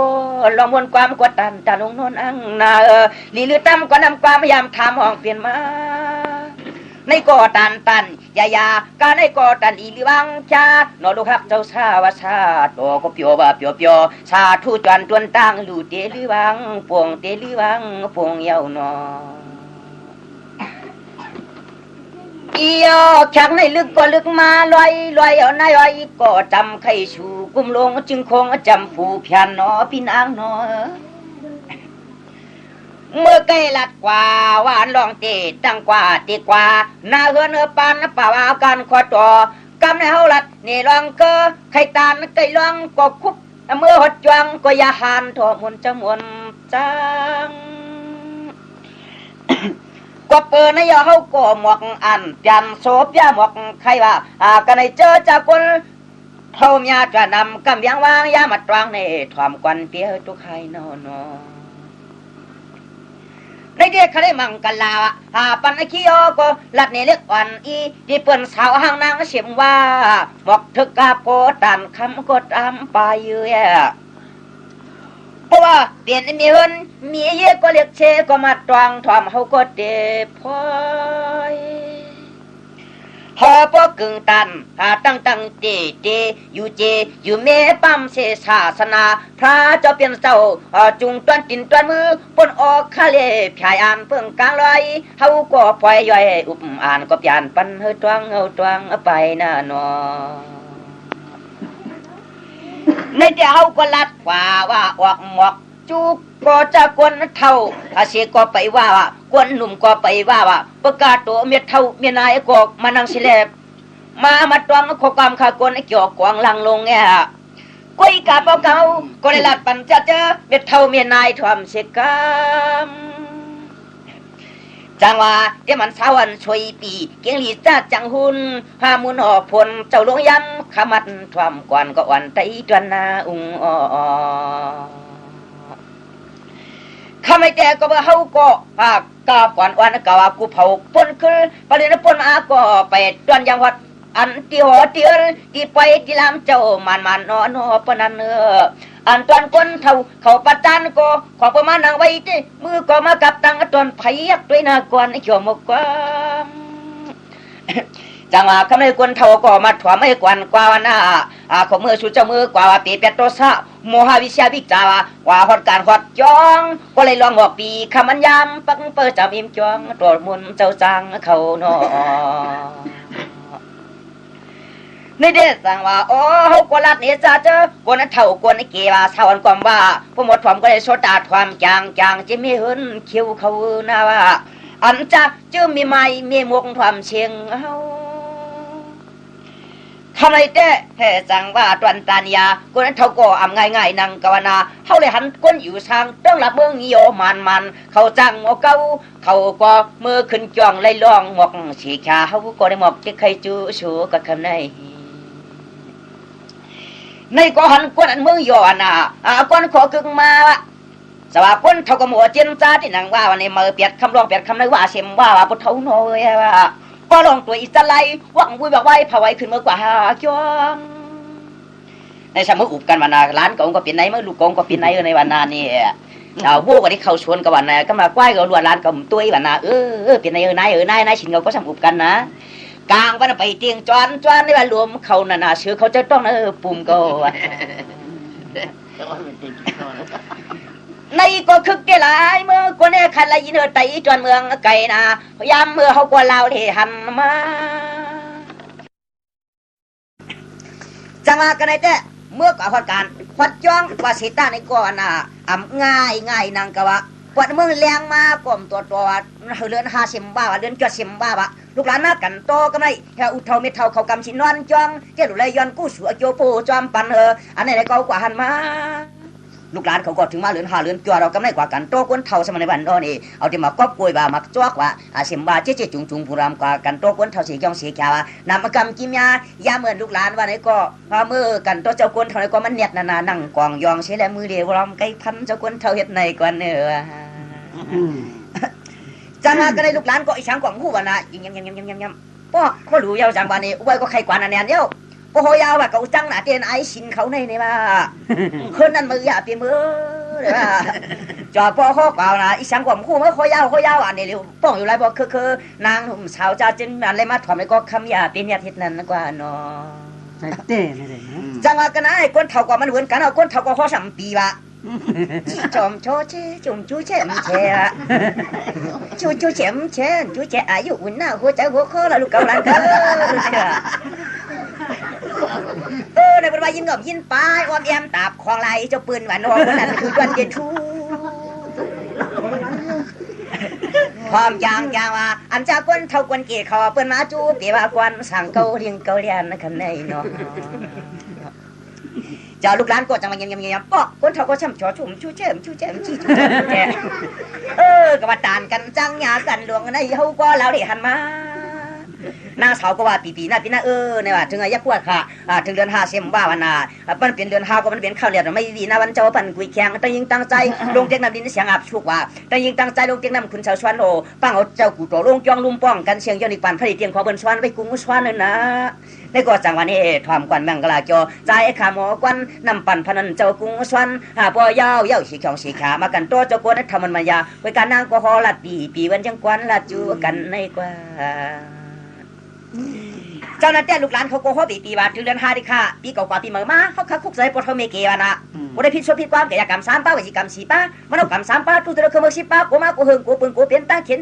ลองมวนความกดตันตาลงนนอังนาลีลือตั้มก็นำความพยายามทำห้องเปลี่ยนมาในก่อตันยาการในก่อตันอีลิวังชานอลูกฮักเจ้าชาวชาโตก็เปียวว่าเปียวชาทูจวนตวนตั้งลูเตลิวังปวงเตลิวังปวงเยาวนอ อีแข็งในลึกก็ลึกมาลอยเอาในลอยก็จำไข่ชูกุมลงจึงคงจำผู้เพียนนอพี่นางนอเมื่อไก่ลัดกว่าหวานลองเตะตั้งกว่าตีกว่าหน้าเฮือนปานป่าวากันขอต่อกำในเฮาลัดนี่ลองเกอไข่ตาลไก่ลองก็คุบเมื่อหดจวงก็ยาหานทอมนจะมวนจังก็เปิดในยาเฮาก็หมวกอันยันโซบยาหมวกใครว่ากันในเจอจากคนเท่าเมียจะนำกำยังวางยามาตรังในถอมกวนเปียทุกใครนอนในเด็กเขาได้มังกันลาวปันขี้ยอก็ลัดในเล็กอ่อนอีที่เปิ้นสาวห้างนางเสียมว่าบอกถึกกาโกตันคำก็ตามไปอยู่เพราะว่าเปลี่ยนมีเฮินมีเยก็เรียกเชก็มาตรังถอมเฮาก็เดพอยหอปกึ่งตันตั้งเจอยู่เมปั๊มเสศาสนาพระเจ้าเปลี่ยนเจ้าจุงต้นตินต้นมือปนออกคาเลพายอ่านเพิ่งกลางลอยเฮาก็ปล่อยย่อยอุปอ่านก็เปลี่ยนปันเฮตวงไปน่านอในเดียวเฮาก็ลัดว่าออกหมอกจุกก็จะกวนเท่าอาเสก็ไปว่ากวนหนุ่มก็ไปว่าประกาศตัวเมียเท่าเมียนายก็มานั่งสิแลบมาตวงข้อความขากวนเกี่ยวกวางลังลงแง่ก้อยกาเปาก็ได้ลัดปันจะเจอเมียเท่าเมียนายทำเสกามจังว่าเดี๋ยวมันสาวันช่วยปีเกียงลีจ้าจังหุนหามุนออกผลเจ้าลงย้ำขมัดทวมก่อนก็อ่อนไตจวนนาอุงข้าไม่แต่ก็ว่าเฮาก็กาก่อนวันก็ว่ากูเผาปนคือประเด็นปนมาก็ไปตอนยังวัดอันที่หัวที่ที่ไปที่ลำเจ้ามันนอปนันอันตอนคนเท่าเขาประจานก็ขอประมาณนางไว้ที่มือก็มากับตังตอนไผยักด้วยนาก่อนไอ้เขียวมกจังว่าคำในคนเท่าก็มาถวไม่กวนกว่าหน้าของมือชูเจ้ามือกว่าปีเป็ดโตซะโมหะวิชาวิจาวาฮอดการฮอดจองก็เลยลองบอกปีคำมันยามปังเปิดจำอิ่มจองตรวจมุนเจ้าจังเขานอในเดชสั่งว่าอ๋อเฮากลัดนี่จ้าเจ้ากวนเท่ากวนเกว่าสาวันความว่าผู้หมดความก็ได้โซดาความจางจะมีหืนคิวเขานะว่าอันจะจื้อมีไม้มีมวงความเชียงเฮาทำไมเต้แห่จังว่าตวนตานียาคนนั้นเขาก็อำง่ายๆนังกวนาเขาเลยหันก้นอยู่ทางต้องหลับเมืองโยมันเขาจังหมอกเขาก็มือขึ้นจ้องไล่ลองหมอกสีขาเขาก็ได้หมอกที่ใครจูชูกับคำในก็หันก้นอันเมืองโยนะก้นขอกึ่งมาสว่าคนเขาก็หมัวเจนจ้าที่นังว่าวันนี้มือเปียดคำรองเปียดคำในว่าเสียมว่าพุทธเท่าน้อยว่าก็ลองตัวอิสไลหวังบุยบอกไว้ผาไว้ขึ้นเมื่อกว่าจวงในสมัยอุบกันวันนาร้านกงก็เป็นไหนเมื่อลูกกงก็เป็นไหนในวันนานี่เอาบูกันที่เขาชวนกันวันนาก็มาไหว้กับล้วนร้านกับตัววันนาเป็นไหนนายชินเขาก็สมอุบกันนะกลางวันไปเตียงจวนในวันรวมเขานาชื่อเขาจะต้องปุ่มก็ในก็คึกเกลายเมื่อคนนี้ขันละยินไตจวนเมืองไก่นาพยายามเมื่อเขากว่าเราเทหันมาจังหวะกันไอ้เต้เมื่อก่อนการวัดจ้องว่าสิตาในก่อนง่ายนางกะวะปวดมือแรงมากลมตัวเลือน50 บาทเลือน70 บาทลูกหลานนักกันโตก็ไม่แค่อุทเท่าเม็ดเท่าเขากำชินนอนจ้องเจ้าดูเลยย้อนกู้สัวโจปูจอมปันอันไหนได้ก็กว่าหันมาลูกหลานเขาก็ถึงมาเลือน5 เลือนจัวเราก็ไม่กว่ากันโตคนเท่าสมัยในวันนี้เอาที่มากอบกล้วยบ่ามักจอกว่า10 บาทเจ๊จุงผู้รำกว่ากันโตคนเท่าสีจ้องสีขาวนำมากำกิมยาเหมือนลูกหลานวันนี้ก็มือกันโตเจ้าคนเท่าไหนก็มันเน็ตนานั่งกองยองใช้แล้วมือเดียวรำไก่พันเจ้าคนเท่าเฮ็ดในกว่าเนื้อจังก็ได้ลูกหลานก็อีช่างกองหูวันน่ะยำป้อเขาดูยาวจังวันนี้ไว้ก็ใครกว่านั่นเนี่ยเดียวโอ้โหยาวว่าเขาจังหน้าเตียนไอชินเขาในนี่ว่าคนนั้นมืออย่าเปียมือเลยว่าจอป้อเขาเก่านะอีช่างกองหูเมื่อเขายาวอันนี้เร็วป้องอยู่ไรบอกคือนางหุ่มสาวจ้าจินอะไรมาถอมแล้วก็คำยาเปียนยาทิศนั้นกว่าเนาะ เต้ไม่ได้นะ จังว่ากันนะไอ้คนเท่ากับมันเหมือนกันเอาคนเท่ากับข้อ3 ปีว่ะ จอมโชเชจงจูเชมเชอะจูเชมเชจูเชอายุอุ่นหน้าหัวใจหัวคอละลูกเกาลันเด้อในบริวารยินกับยินปลายอ้อมแอมตาบคลองไหลเจ้าปืนหวานนองคนนั้นคือวันเย็นทูความจางว่าอันจากคนเท่าคนเกศเขาเปิ้นมาจูเปียว่าควันสั่งเกาเรียงเกาเรียนนะคันในเนาะเจ้าลูกหลานก็จังมาเงียบๆปอกคนเท่าก็ช่ำชอชุ่มชูเฉิมชี้ก็ว่าตานกันจังหยากันหลวงในเฮาก็แล้วได้หันมานางสาวก็ว่าปีหน้าเนี่ยว่าถึงอายุกว่าค่ะถึงเดือน5เซมว่าวันน่ะมันเป็นเดือน5ก็มันเป็นข้าวเลียดไม่ดีนะวันเจ้าปั่นกุยแข็งแต่ยิงตั้งใจลงเต็กน้ำดินเสียงอับชุกว่าแต่ยิงตั้งใจลงเต็กน้ำคุณชาวชวนโอปังเอาเจ้ากูโตลงจ้องลุมป้องกันเสียงย้อนอีกปั่นผลิตเตียงขอเบิ่นชวนไว้กุ้งชวนนั่นนะในก็จังวันนี้ทอมกวนแมงกะลาจอใจขาหมอกวนนำปั่นพนันเจ้ากุ้งชวนปอยาวสีเขียวสีขามากันโตเจ้ากวนทำมันมายาไว้การนางก็ฮอลัดปีวันจังกวนลัดจูกันในกว่าเจ้าหน้าที่ลูกหลานเขาโกหกปีว่าถึงเดือน5ดิค่ะปีเก่าปีใหม่มาเขาคักคุกใส่ปอทเมเกวานะบ่ได้ผิดผิดความกิจกรรม3ป้าวิจิกรรม4ป้ามันเอากรรม3ป้าทุกตัวเครื่องมือ10ป้ากูมากูเฮิงกูปืนกูเปลี่ยนตาเข็น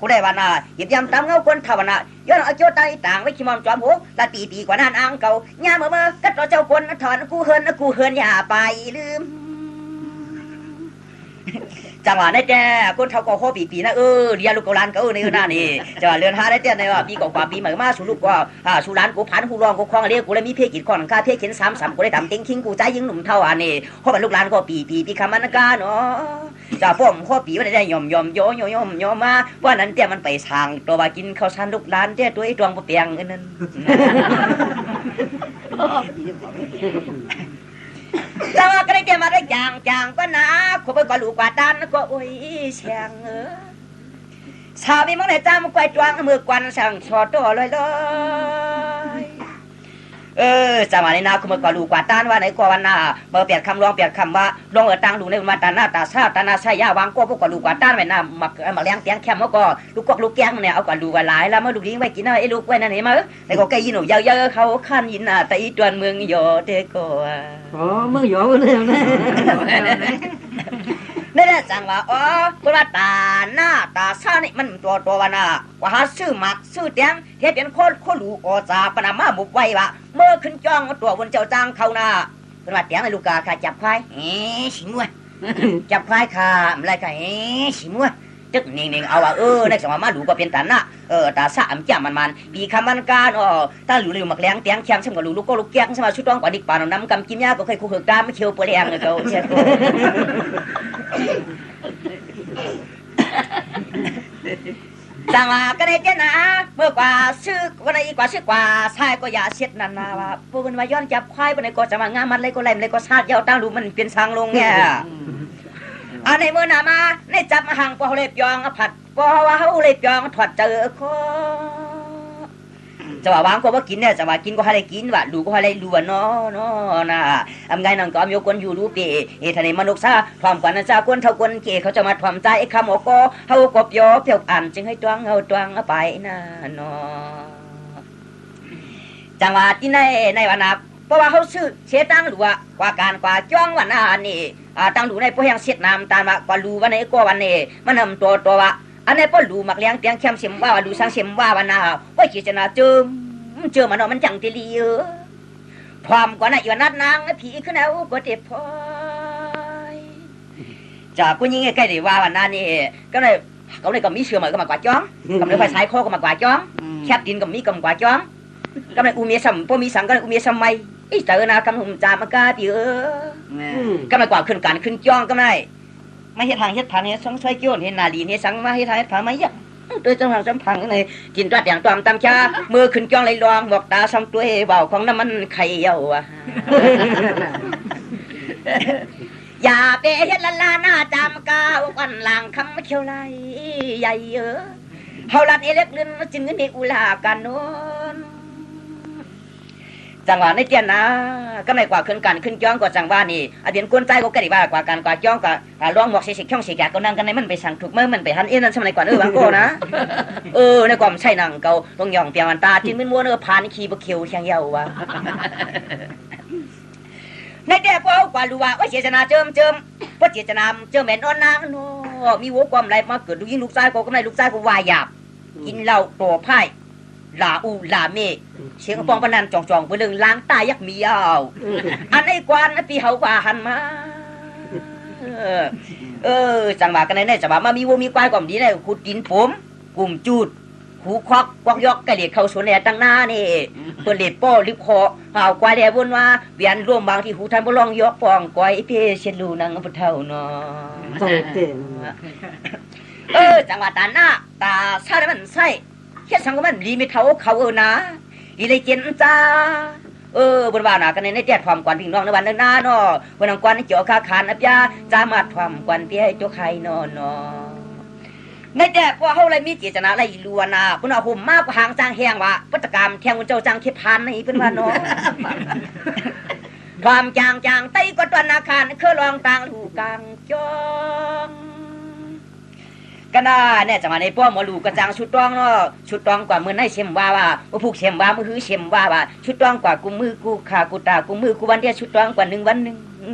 กูได้วานะหยิบยำตามเงาคนทาวนะย้อนเอาโจตายต่างไว้ขี้มอมจอมหูละปีกว่านั้นอ่างเก่าย่าเมื่อกัดเจ้าคนถอนกูเฮินอย่าไปลืมจังหวะได้แก่คนเท่าก็โคปีนะเรียนลูกกลานก็ในหน้านี่จังหวะเรือนหาได้แก่ในว่าปีกว่าปีใหม่มาสู่ลูกว่าสู่ร้านกูพันกูรองกูคล้องเรียกกูเลยมีเพศกิจก่อนค่าเพศเข็น3กูได้ทำติ้งคิงกูใจยิงหนุ่มเท่าอันนี้เพราะเป็นลูกหลานก็ปีคำมันกาเนาะจะพ่อมข้อปีว่าได้ยอมมาว่านั้นเตี้ยมันไปทางตัวว่ากินข้าวสารลูกหลานเตี้ยตัวไอ้ดวงเปียงนั่นจังก็ได้เตรียมมาได้จางก็นะขบก็ลูกกว่าตันก็โอ้ยเชียงชาวพี่มองในจามกวายจวงมือกวนสั่งชอตัวลอยจังหวะนี้นะขบก็ลูกกว่าตันว่าไหนก็วันน่ะเบอร์เปลี่ยนคำร้องเปลี่ยนคำว่าลองตังดูในวันตาหน้าตาซาตาหน้าใช่ยาวางก็พวกก็ลูกกว่าตันไว้น่ะมาเลี้ยงเตียงแคมเขาก็ลูกกลูกแกงเนี่ยเอาก็ลูกว่าหลายแล้วมาลูกยิงไว้กินไอ้ลูกไว้นั่นเองมั้ยในก็แกยินหนูเยอะเขาขั้นยินน่ะแต่อีจวนเมืองโยเตก็เมืองโยเลยนะนี่แหละจังว่าคนว่าตาหน้าตาซ่านี่มันตัววันน่ะว่าหาซื้อหมักซื้อเตียงเฮ็ดเป็นคนลูกอจาปนามาบุกไว้ว่าเมื่อขึ้นจ้องตัวบนเจ้าจางเขาน่ะเป็นว่าเตียงในลูกกาค่ะจับควายสิมัวจับควายค่ะอะไรค่ะสิมัวจึกนิ่งๆเอาว่าในสมัยมาดูก็เป็นตาหน้าตาซ่าอำจ้ามันปีคำมันการถ้าหลูมักเลี้ยงเตียงแคมใช่มั้ยลูกก็ลูกแก้งใช่มั้ยชุดต้องกว่าดิกปานน้ำกำกิมยาก็เคยคู่หึกตามไม่เคียวปวดแรงเลยเขาเสียจังว่าก็ได้เจ้านะเมื่อกว่าซื้อวันไหนกว่าซื้อกว่าใช่ก็อย่าเช็ดนันนะว่าพวกมันมาย้อนจับควายวันไหนก็จะมางามันเลยก็ไล่เลยก็ซาดยาวตั้งดูมันเป็นทางลงเนี่ยอันในเมื่อนามาในจับมาห่างปอเล็บยองผัดปอว่าเขาเล็บยองถอดเจอคอจะว่าวางก็ว่ากินเนี่ยจะว่ากินก็ให้ได้กินว่าดูก็ให้ได้ดูว่าเนาะนะอำไงนังก็มีคนอยู่รู้ปีทะเลมนุษย์ซาความกว่านะเจ้าคนเท่าคนเกเขาจะมาทำใจไอ้คำโอก็เขาก็เปียวอ่านจึงให้ตวงเอาตวงไปนะเนาะจังหวะที่ในวันนับเพราะว่าเขาซื้อเสียตังหรือว่ากว่าการกว่าจ้องวันนี้ตั้งดูในพวกแห่งเสียดน้ำตามกว่ารู้วันนี้ก็วันนี้มันทำตัวว่าอันนี้พอดูมักเลี้ยงเตียงแคมเสียมว่าดูสังเสียมว่าวันน่ะว่ากิจนาเจอมันมันจังตีลีพร้อมกว่าน่ะอยู่นัดนางผีขึ้นเอาก็เจ็บพอยจากกูยิงใกล้ๆว่าวันนั้นนี่ก็เลยเขาเลยก็มีเชื่อเหมือนกับมากว่าจ้องกับเลยไฟสายคอกับมากว่าจ้องแคบดินกับมีกับมากว่าจ้องก็เลยอุเมียสัมพอมีสังก็เลยอุเมียสัมไม่อีเจอนะคำหุ่มจามากาปีก็เลยกว่าขึ้นการขึ้นจ้องก็ไม่เฮ็ดทางเนี่ยสังช่วยเกี่ยวเฮ็ดนาลีเฮ็ดสังมาเฮ็ดทางเฮ็ดผามาเยอะโดยจังหวะจำพังนี่กินตรัดอย่างตอมตำชามือขึ้นจ้องไหลรองบอกตาซ้ำตัวเบาของน้ำมันไข่เยาว่ะอย่าไปเฮ็ดละหน้าจามกาวันหลังคำเขียวไหลใหญ่เฮาลัดเอเล็กลื่นจึงเงินในอุลากันโน้นจังหวะในเตียนนะก็ไม่กว่าขึ้นกันขึ้นจ้องกว่าจังหวะนี่อดีตคนใจก็กระดิว่ากว่าการกว่าจ้องกับร้องหมอกสิช่องสิแกก็นั่งกันในมันไปสั่งถูกเมื่อมันไปหันเอ็นนั่นสมัยก่อนบางโก้นะในความใช่นังเก่าต้องย่องเปียมันตาจิ้มมันมัวผ่านขี่บะเขียวเชียงเยาวะ ในแต่พวกกว่ารู้ว่าเจตนาเจิมเพราะเจตนาเจิมแม่นอนนางเนาะมีหัวความไรมาเกิดลูกยิงลูกชายก็กำไรลูกชายก็วายหยาบกินเหล้าตัวไพ่ลาอูลาเมเสียงปองปนันจ่องๆไปเรื่องล้างตายักมีเอาอันไอ้กวานปีเขากว่าหันมาจังหวะกันในจังหวะมามีวัวมีควายก่อมดีเลยขุดดินผมกลุ่มจูดหูควักกวักยอกกระเลียดเข้าสวนแหน่ตั้งหน้านี่เปิดเลียดป้อลิบคอเอาควายแดวนว่าเวียนร่วมบางที่หูทันบ่ลองยอกฟองก้อยเพเชลูนังพุทธเท่าเนาะใส่เต็มจังหวะตาหน้าตาซาได้มันใส่เฮ็ดสังก็มันลีไม่เท่าเขานะอีเลยเจนจ้าบนว่าหนากันในเตี้ยความกวนพี่น้องในวันนั้นนาเนาะวันนั้นกวนเกี่ยวข้าขานอับยาจะมาความกวนพี่ให้เจ้าใครนอนเนาะในแต่พอเฮาเลยมีเจตนาอะไรล้วนนะเพิ่นเอาห่มมากกว่าหางจางแห้งว่าปัตกรรมแทงเจ้าจางเข็ดพันนี่เพิ่นว่าเนาะความจางไต้ก็ตวนอาคารคือรองต่างหูกลางจองก็น่าเนี่ยจังหวะในป้อมหมอลูกกระจังชุดตองเนาะชุดตองกว่ามือในเชมว่าผูกเชมว่ามือหือเชมว่าชุดตองกว่ากูมือกูขากูตากูมือกูวันเดียวชุดตองกว่า1 วัน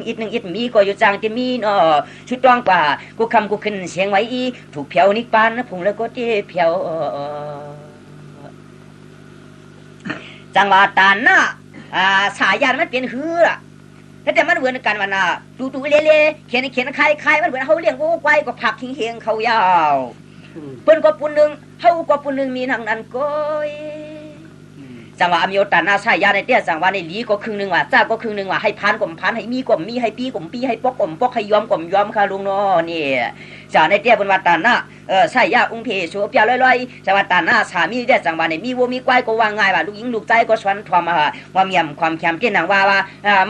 อีก1อีกมีก็อยู่จังจะมีเนาะชุดตองกว่ากูคำกูขึ้นเสียงไว้อีถูกเพียวนิปานพุงแล้วก็เจ๊เพียวจังหวะตาหน้าสายยานมันเป็นหือแต่มันเหมือนกันวันน่ะดูเล่ๆเขียนคล้ายมันเหมือนเขาเลี้ยงวัวควายก็ผักทิ้งเฮียงเขายาวเปิ้นก็ปุ่นนึงเฮาก็ปุ่นนึงมีทางนั้นก้อยจังว่ามีโอตานาใช้ยาในเตี้ยจังว่าในลีก็ครึ่งนึงว่าจ้าก็ครึ่งนึงว่าให้พันก็พันให้มีก็มีให้ปีก็ปีให้ปอกก็ปอกให้ยอมก็ยอมค่ะลุงเนาะนี่จ้าในเตี้ยเพิ่นว่าตานะใช้ยาองค์เพโสเปียลอยๆจังว่าตานะสามีเตี้ยจังว่าในมีวัวมีควายก็ว่าง่ายว่าลูกหญิงลูกใจก็สวนทอมว่าเมียมความแข็งเตี้ยนางว่า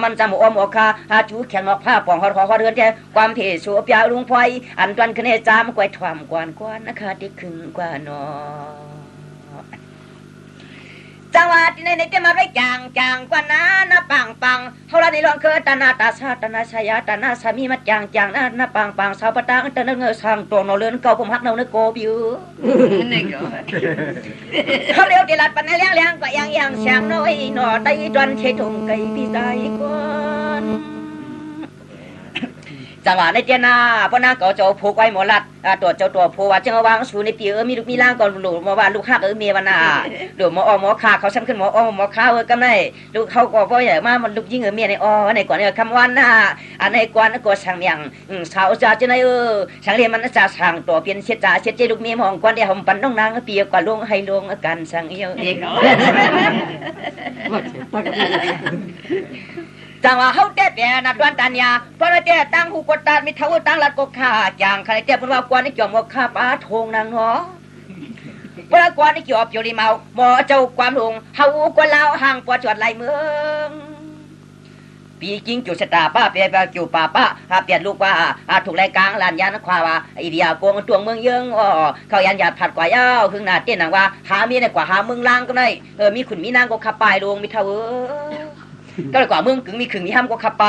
มันจะบ่อค่ะจูแข็งนอกผ้าปองฮอดเดือนแท้ความเพโสเปียลุงพลอยอันตวนคือในจามกวยทอมกวนนะคะที่ครึ่งกว่าเนาะจังหวะที่ในเต็มมาไว้จางกว่านั้นนะปังเฮาละในลองเคยตานาตาชาตานาชายาตานาสามีมาจางนะปังสาวปะตางตะเงอสร้างตัวนอเลือนเก่าผมฮักเนาเนโกบิวนี่ก็เขาเลี้ยวติลัดปันเลี้ยงก็ยังแสงน้อยหนอไตจวนเชตุงไก่พี่ใจกวนจังหวะในเจนาพนางก็เจ้าผูกไว้หมอลัดตัวเจ้าตัวผูว่าจังวางสู่ในปีมีลูกมีล่างก่อนหลูมาว่าลูกฮักเมียวันน่ะดูหมอขาเขาซ้ำขึ้นหมอขากำไรลูกเขาก็บ่ใหญ่มามันลูกยิงเมียในในก่อนคำวันน่ะอันในกวนก็ช่างยังสาวจะจังไดช่างเรียนมันจะช่างตัวเปลี่ยนเช็ดใจลูกเมียมองก่อนเดี๋ยวผมปันน้องนางเปียกว่าลงให้ลงกันช่างเอียวเองจังว่าเฮาแต่นัดวันตัญญาเพราะแต่ตั้งหูกดตามีเท่าตั้งลัดกขาจางใครแต่เพิ่นว่ากวนนี่จอมข้าป้าทงนางเนาะเวลากวนนี่จอบอยู่ริเมาหมอเจ้าความลงเฮากวนลาวห่างปอจอดไหลเมืองปีจริงจุดชะตาป้าเปียอยู่ป้าเปลี่ยนลูกว่าถูกรายกลางลานยานควาว่าอีเดียโกงตวงเมืองเยิงเขายันหยาดผัดกว่ายาวครึ่งหน้าเต้นนางว่าหาเมียในกว่าหาเมืองล่างก็ได้มีขุนมีนางก็ขับปลายลงมีเท่าก็เลยกว่าเมืองกึ่งมีขึงมีห้ามก็ขับไป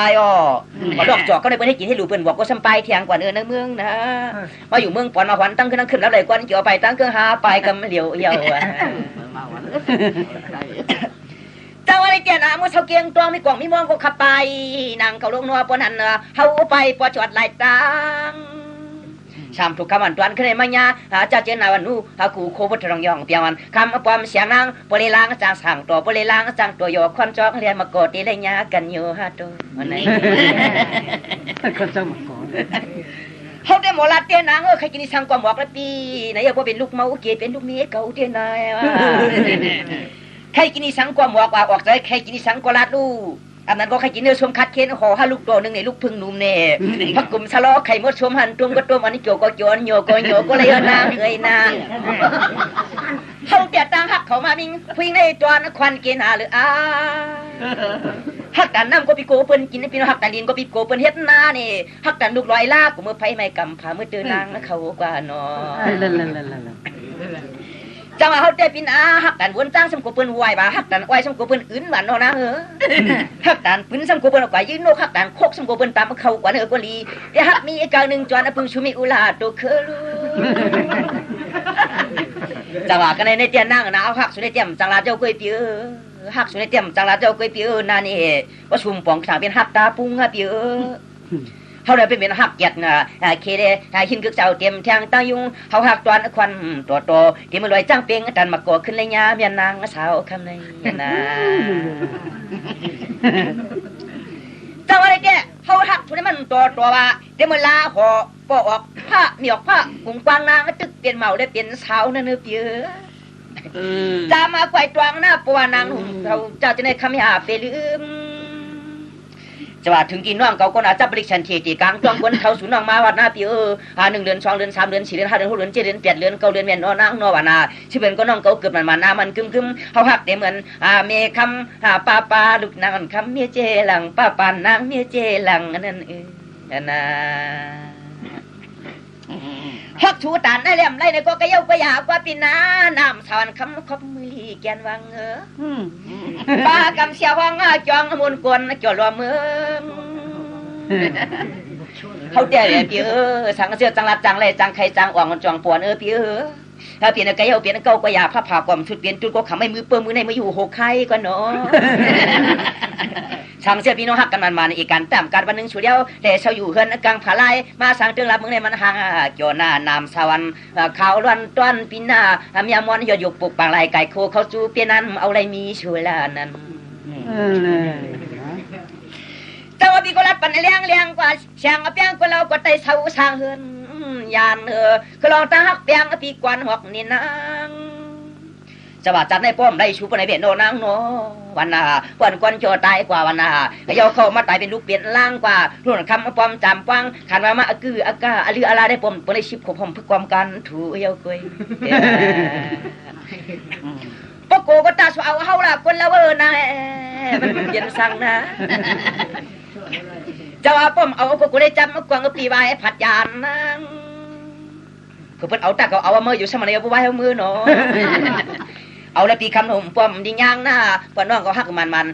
ก็ดอกจอกก็ได้เปิ้นให้กินให้รู้เปิ้นบอกก็ซ้ำไปเถียงกว่าในเมืองนะมาอยู่เมืองปอนมาหวันตั้งขึ้นแล้วเลยกว่านี่เกี่ยวไปตั้งเครื่องหาไปกำเหลียวเหี่ยวเจ้าอะไรแก่นะมื้อเช้าเกียงตวงมีกล่องมีมองก็ขับไปนางเขาลงนัวปนหันเฮาไปปอจอดไหลตังชามทุกคำอันตวนขึ้นในมัญญาเจ้าเจนาวันนู้กูโคบุตรรองยองเปียวันคำปอมเสียงนางปริลางจางสั่งตัวปริลางจางตัวโยคอนจอกเรียนมากอดตีเลยญากันอยู่ฮะตัววันไหนคนจะมากอดเขาได้หมอลาเตี้ยนางใครกินสังกวมบอกแล้วปีไหนอย่าว่าเป็นลูกเมาเกศเป็นลูกเมียเก่าเตี้ยนายใครกินสังกวมบอกว่าออกใจใครกินสังกวลาดลูอันนั้นก็ใครกินเนื้อชมคัดเค้นห่อห้าลูกตัวหนึ่งในลูกพึ่งนุ่มเนี่ยพักกลุ่มชะลอไข่มดชมหันตุ้มก็ตุ้มอันนี้โจก็โจนโยก็เลยนางเลยนางเขาเตียตั้งหักเขามามิงพิงในตัวนักควันเกณฑ์หาหรือหักแต่น้ำก็ปีโกเปิ้นกินปีนหักแต่ลินก็ปีโกเปิ้นเฮ็ดนานี่หักแต่ลูกลอยลากกูมือไผ่ไม่กำผามือเตือนนางนะเขากว่าน้อจังว่าเขาได้ปินหักกันวนจ้างสมกูเปิ้นไหวบ่หักกันไหวสมกูเปิ้นอื่นหวานเนาะนะหักกันปืนสมกูเปิ้นออกไปยืนโนหักกันโคกสมกูเปิ้นตามเขากว่ากว่าลีแต่หักมีอีกอย่างนึงจวนพึ่งชุมิอุลาโตเคลูจังว่ากันในเตียนนางนะเอาหักสุดในเตียมจังลาเจ้าก๋วยเตี๋ยว หักสุดในเต็มจังละเจ้าก๋วยเตี๋ยวนานี่ว่าชุมปองสางเป็นหักตาปุ้งฮะเปียวเขาเลยเป็นหักเกียรติเคเดหินกึกเจ้าเต็มแทงตายุงเขาหักตอนควันตัวโตที่มันลอยจ้างเปียงดันมาก่อขึ้นเลยยาเมียนางสาวคำในนะจังอะไรแกเขาหักทุนมันตัวว่าเดี๋ยวมันลาหอปอกผ้าเหนียวผ้ากุ้งกวางนางตึกเปลี่ยนเมาได้เปลี่ยนสาวนั่นเปียวจะมาไกวตวงหน้าปัวนางเราเจ้าจะได้คำหยาเฟลืมจะว่าถึงกินน้องเขาก็น่าจะบริชันเทียตีกลางจ้องคนเขาสูน้องมาวัดหน้าปี1 เดือน2 เดือน 3 เดือน 4 เดือน 5 เดือน 6 เดือน7 เดือน 8 เดือน9 เดือนเมียนนางนวานาชื่อเป็นก็น้องเขาเกิดมันหน้ามันกึมเขาหักแต่เหมือนเมคำป้าลูกนางคำเมียเจหลังป้าปานนางเมียเจหลังนั่นนะฮักชูตานได้เลี่ยมไรในก็กระเย้ากระยากว่าปีนาน้ำสวรรค์คำคบมือแกนวังป้ากำเสียวังจองมุนกวนจอดรอเมืองเขาเดี๋ยวพี่สังเสียจังรัดจังไรจังใครจังอ่องจองปวนพี่ถ้าเปลี่ยนกระเย้าเปลี่ยนเก้ากระยาผ้าผ่ากวมชุดเปลี่ยนจุดก็ขำไม่มือเปิ้มมือในมาอยู่หกไข่ก็เนาะช่างเสียพี่น้องหักกันมันอีกการแต้มการวันหนึ่งชุดเดียวแต่เชาอยู่เฮือนกลางผาไลมาสั่งเตือนรับมึงในมันห่างเกี่ยวหน้านามสวรรค์ขาวล้วนต้นปีหน้าเมียมอนยอดยกปุกปางลายไก่โคเขาจูเปียนั้นเอาอะไรมีช่วยละนั้นเจ้าพี่ก็รัดปันเลี้ยงกว่าช่างเปียงกว่าเราก็ไต่เสาสร้างเฮือนยานคือลองตาหักเปียงพี่กวนหอกนี่นางจะว่าจัดในป้อมได้ชูปในเบียนโนนางโนวันน่ะวันก่อนโจตายกว่าวันน่ะเยาเข้ามาตายเป็นลูกเปลี่ยนล่างกว่ารุ่นคำป้อมจำปังขันมาคืออากาหรืออะไรได้ป้อมปนได้ชิบขบผมเพื่อความกันถูเยาคุยปโกก็ตาสาวเฮาล่ะคนละเวอร์นะมันเย็นสั่งนะจะว่าป้อมเอาปโกได้จำมากวางปีไว้ผัดยานนางคือเพิ่นเอาตาเขาเอามืออยู่สมัยเอาไว้เอามือเนาะเอาละปีคำหนุ่มป้อมดิย่างหน้าป้อนน้องก็หักมัน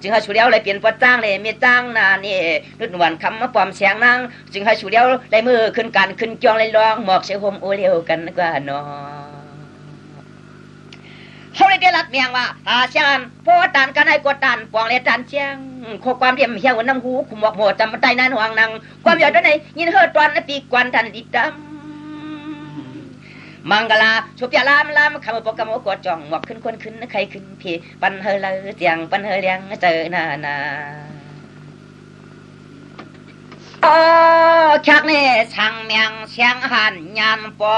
จึงให้ชูเดียวเลยเปลี่ยนป้อจ้างเลยเมียจ้างหน้านี่รุ่นวันคำมาป้อมเสียงนางจึงให้ชูเดียวเลยมือขึ้นกันขึ้นจองเลยร้องหมอกเสียหมโอเลี้ยวกันกว่าเนาะเขาเลยได้รัดเมียงว่าเสียงพ่อตานกันให้กดตานปวงเลยตานเชียงข้อความเทียมเฮียวันน้ำหูขุมหมอกหมดจำใจนั้นห่วงนางความอยากได้ไหนยินเฮอตอนปีกวนทันดิดำมังกลาชุบยาลามคำปกมกดจ่องหมอกขึ้นคนขึ้นใครขึ้นพี่ปันเฮลเจียงปันเฮเลียงเจอนาชักนี่ช่างเมียงเสียงหันยานปอ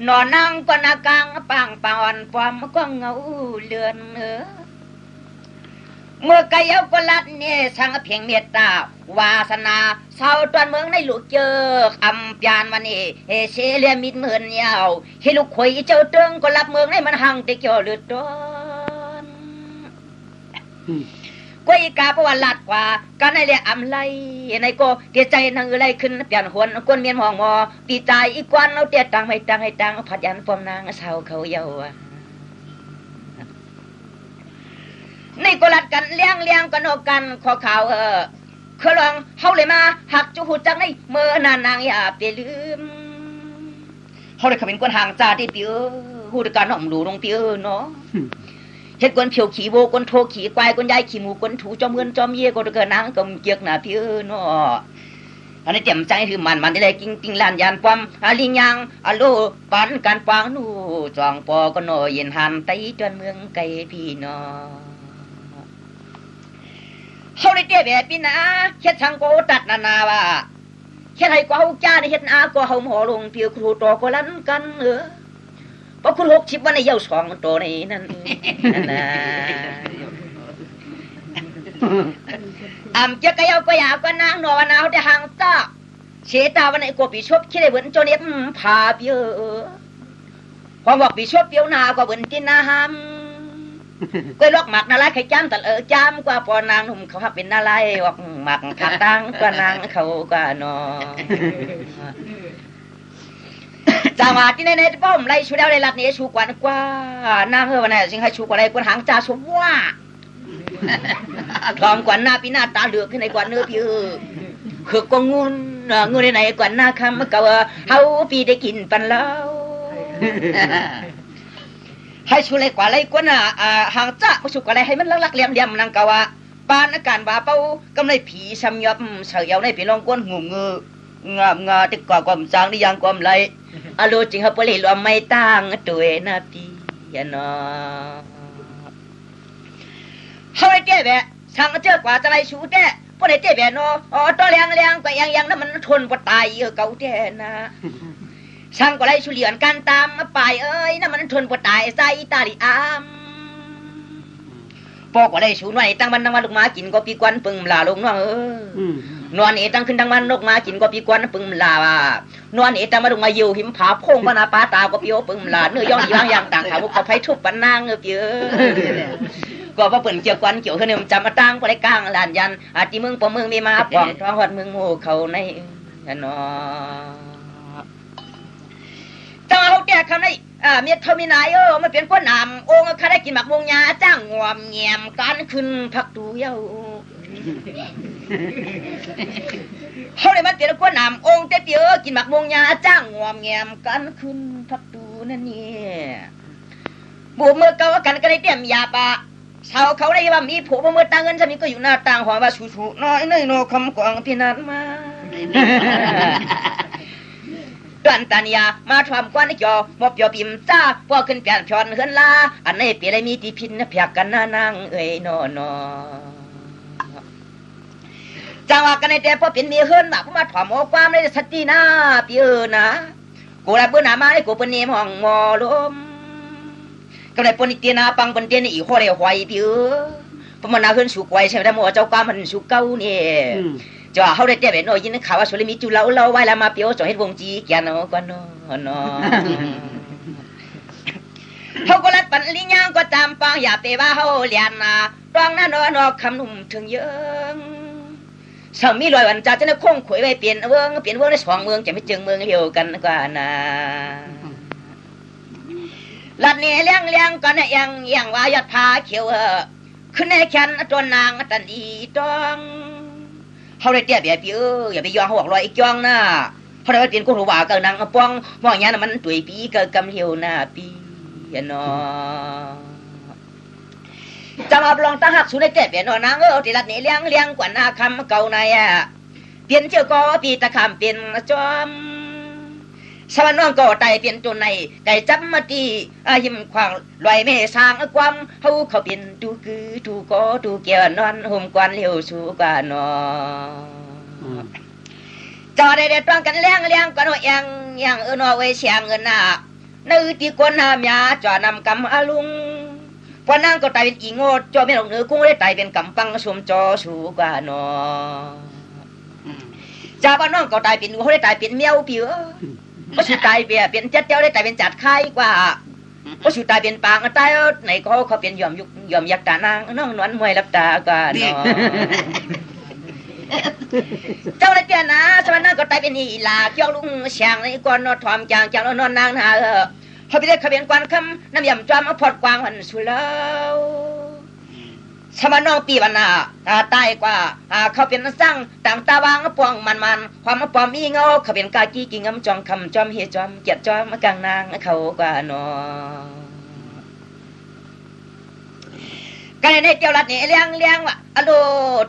นอนนั่งกวนกลางปังปอนปอมก็เงาเลือนเมื่อไก่เอากลัดเนี่ยช่างเพียงเมตตาวาสนาชาวตวนเมืองในลูกเจออำยานวันนี้เชเลียมิดเหมือนยาวเฮลูกข่อยเจ้าเตืองก็รับเมืองในมันหังแต่เกี่ยวเลือดร้อนกวยกาประวัติลัดกว่ากันในเรียอำไลในก็เตียใจนางอะไรขึ้นเปลี่ยนหวนกวนเมียนห้องหมอปีใจอีกวันเอาเตียตังให้ตังผัดยันฟอมนางสาวเขาเยาในกลัดกันเลี้ยงกันออกกันขอข่าวคือลองเฮาเลยมาหักจุหูจังในเมื่อนานางอย่าไปลืมเฮาเลยขมิ้นกวนห่างจ่าที่เปียวหูดการหน่อมหลูลงเปียวเนาะเฮ็ดกวนเพียวขี่โวกวนโทขี่ควายกวนยายขี่หมูกวนถูจอมเงินจอมเย่กวนเกินนางกำเกียกหน้าเปียวเนาะอันนี้เต็มใจคือมันได้เลยกิ้งลานยานปอมลิงยังอโลปันการปางนู่จองปอก็โนเย็นหันไตจนเมืองไกลพี่เนาะเขาได้เตี้ยแบบนี้นะเฮ็ดช่างก็ตัดนาว่าเฮ็ดให้กว่าเฮาจ้าได้เฮ็ดนาก็เฮาหมอลงเปียวครูโตก็ลั่นกันเพราะคุณ60วันในเยา2ตัวนี้นั่นนะจะกะเยาก็อยากก็นางนอนเอาแต่ห่างตาเชตาวันไหนก็ปีชบคิดได้เหมือนโจเน็บพาเปียวความบอกปีชบเปียวนาก็เหมือนกินนาหามก็ลอกหมักนาลายไข่จ้ำแต่จ้ำกว่าปอนางหนุ่มเขาหักเป็นนาลายออกหมักขัดตั้งกว่านางเขาก็นอจังหวะที่ในป้อมไล่ชูเดาในรัดนี้ชูกว่านางวันไหนสิงให้ชูกว่าไรกวนหางจ่าชมว่าทองกว่าหน้าปีหน้าตาเหลือกขึ้นในกว่าเนื้อพี่คือกงุนในไหนกว่าหน้าคำเก่าเฮาปีได้กินปันแล้ว ให้ชูเลยกว่าเลยกว่าน่ะหางจ้ามาชูกว่าเลยให้มันลักๆเหลี่ยมๆนังกะว่าปานอาการบาเป้ากำไรผีซ้ำยอบเสียวในผีลองก้นงูงามงาติกว่าความจางนี่ยังความไรอโลจริงครับปลีรวมไม่ตั้งตัวนะพี่ยานอเฮ้ยเจ๊แบะช่างเจอกว่าจะไรชูเจ๊พวกไอ้เจ๊แบะเนาะตัวเลี้ยงกว่ายังนั้นมันทนกว่าตายเก่าเจ๊นะช่างกว่าไรชูเหลียนกันตามมาไปนั่นมันทนกว่าตายใส่ตาลิอามปอกว่าไรชูหน่อยตั้งมันตั้งวันลูกมากินก็ปีกวนปึงลาลงน้องนวลเอตั้งขึ้นตั้งวันลูกมากินก็ปีกวนปึงลานวลเอตั้งมาลูกมาอยู่หิมผาพงปนาปาตาก็ปีโอปึงลาเนื้อย่องอย่างต่างขาบุกเขาไฟทุบปันนางเปียก็ว่าเปิ่นเกี่ยวกวนเกี่ยวขึ้นจำมาตั้งก็ได้กลางลานยันอาจิมึงปอมึงมีมาปองท้องหอดมึงโง่เขาในนอเจ้าเขาแก่คำนี้เมียเทมินายมันเป็นคนนำองค์ข้าได้กินหมักวงยาจ้างงวมเงียมการขึ้นพักดูเย้าเขาเลยมันเป็นคนนำองค์แต่เปียกินหมักวงยาจ้างงวมเงียมการขึ้นพักดูนั่นนี่บุเมื่อเก่ากันก็ได้เตรียมยาปะชาวเขาได้ว่ามีผัวเมื่อต่างเงินจะมีก็อยู่หน้าต่างหัวว่าชูน้อยน้อยโนคำกวางพี่นัดมาดันตานียมาทำกวนจอมอบยอปิมจ้าพอขึ้นเปลี่ยนชอนเฮือนลาอันนี้เปลี่ยนมีที่พินเพียกกันนางนอนจังว่ากันในแต่พอเป็นมีเฮือนมาพอมาถอมความในสตินาเปียนะกูได้เปิ้นหามาให้กูเปิ้นนี่ห้องมอลมก็ได้เปิ้นเตียนาปังเปิ้นเตียนอีกข้อเลยหวยเปียพอมันนาเฮือนสุกไว้ใช่มั้ยหมอเจ้ากามันสุกเก่านี่จ้าเขาได้เจ็บเนาะยินข่าวว่าสุริมีจุเราไว้แล้วมาเปียวจ่อเฮ็ดวงจีแกเนาะก็เนาะเขาก็รัดปันลิญางก็ตามปังอย่าไปว่าเขาเลียนนะตองนั้นนอคำนุ่มถึงเยอะสามีลอยวันจ่าจะได้คงขวยไปเปลี่ยนเมืองได้2เมืองจะไม่จึงเมืองเดียวกันกว่านะลัดนี่เลี้ยงก็เนี่ยยังว่ายอดผาเขียวขึ้นในแขนตัวนางตันดีต้องเขาได้เตี้ยแบบอย่าไปยองเขาบอกลอยอีกยองนะเพราะว่าเป็นกูรู้ว่าเกินนางป้องมองอย่างนั้นมันตุยปีเกินกำเหี่ยวหน้าปีเนาะจะมาลองตั้งหักสุดได้เตี้ยแบบนางที่รัดนี่เลี้ยงกว่าหน้าคำเก่าในเปลี่ยนเจ้าก็ปีตะคำเป็นจอมสวรรค์น้องก็ไต่เปลี่ยนตัวในไก่จับมาตียิ้มควางลอยเมสางความเขาเปลี่ยนดูคือดูก็ดูเกี่ยวนอนห่มกวนเลี้ยวชูกว่านอจอได้ต้องกันเลี้ยงกันว่ายังนอไว้เชียงเงินน่ะนื้อที่คนหามยาจอนำกำอาลุงพอนางก็ไต่เป็นอีโง่จอไม่ลงเนื้อกุ้งได้ไต่เป็นกำปังชมจอชูกว่านอจ่าบ้านน้องก็ไต่เป็นเขาได้ไต่เป็นเมียวผิวก็สุดตายเบียเป็นเจ้าได้แต่เป็นจัดไข่กว่าก็สุดตายเป็นปางตายไหนเขาเป็นยอมยักตานางน้องนวลมวยรับตากันเนาะเจ้าได้เจ้านะสวรรค์ก็ตายเป็นนี่ลาเกี่ยวลุงเชียงในก่อนนอนทอมจางนอนนางนาเขาไปได้ขบวนกวนคำน้ำยำจอมพอดกวางหันสุแล้วสมานองปีวันนาตายกว่าเขาเป็นสร้างต่างตาวางปวงมันความปอมอีเงาเขาเป็นกากีกิงจอมคำจอมเฮจอมเกียรจอมกลางนางเขากว่านอกันในเจ้าลัดนี่เลี้ยงว่ะอโล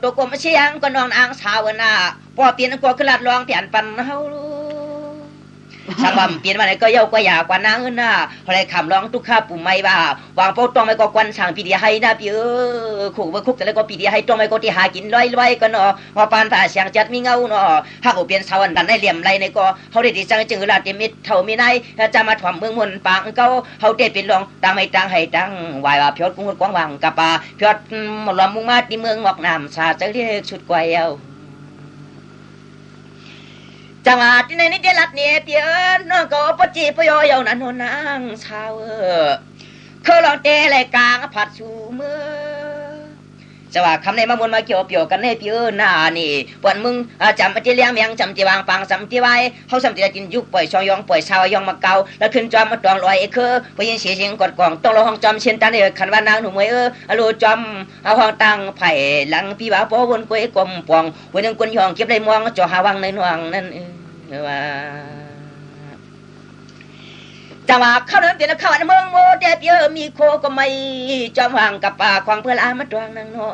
ตัวกลมเชียงก็นองนางสาวน่ะพอเปลี่ยนก็ขึ้นลัดรองเปลี่ยนปันเฮาสังวำเปลี่ยนมาไหนก็เย้ากว่าหยากว่านางน่ะพอได้คำร้องทุกข้าปุ่มไม่ว่าวางเป้าตองไม่ก็กวนช่างปีเดียให้นะพี่ขู่ว่าคุกแต่แล้วก็ปีเดียให้ตองไม่ก็ที่หากินร้อยก็เนาะว่าปานผ่าเสียงจัดมีเงาเนาะหากเปลี่ยนสวรรค์ดันได้เหลี่ยมไรในก็เขาได้ดีจังจึงลาดเต็มมิดเท่ามีนายจะมาถ่วมเมืองมนปางเก่าเขาเด็ดเป็นรองตังไม่ตังให้ตังวายว่าพิอดกุ้งกวางวางกับปลาพิอดหมดลมมุ่งมาที่เมืองหมอกน้ำชาจะเรียกชุดกวยเอาจังหวะที่ในนิเดลัดเนี่ยเปียน้องก็ปจีปยอยนั้นนางชาวเคยลองเตะไหลกลางผัดชูมือจังหวะคำในมามวนมาเกี่ยวเปียวกันในเปียหน้านี่ปวนมึงจำที่เลี้ยงเมียงจำที่วางปังจำที่ไว้เขาจำที่จะกินยุกปล่อยชอยองปล่อยชาวยองมาเกาแล้วขึ้นจอมมาตองลอยคือไปยินเสียงกดกล่องต้องรอห้องจอมเช่นตันเนี่ยขันว่านางหนุ่มอโลจอมเอาห้องตั้งไผ่หลังพี่บ่าวปอวนกวยกลมปองวันนึงกวนยองเก็บได้มองจ่อหาวังในหน่วงนั่นว่า จังหวะเข้าเดินเตียนเข้าในเมืองโมเดเปียมีโคก็ไม่จอมห่างกับป่าควางเพื่ออามาดวงนางนอ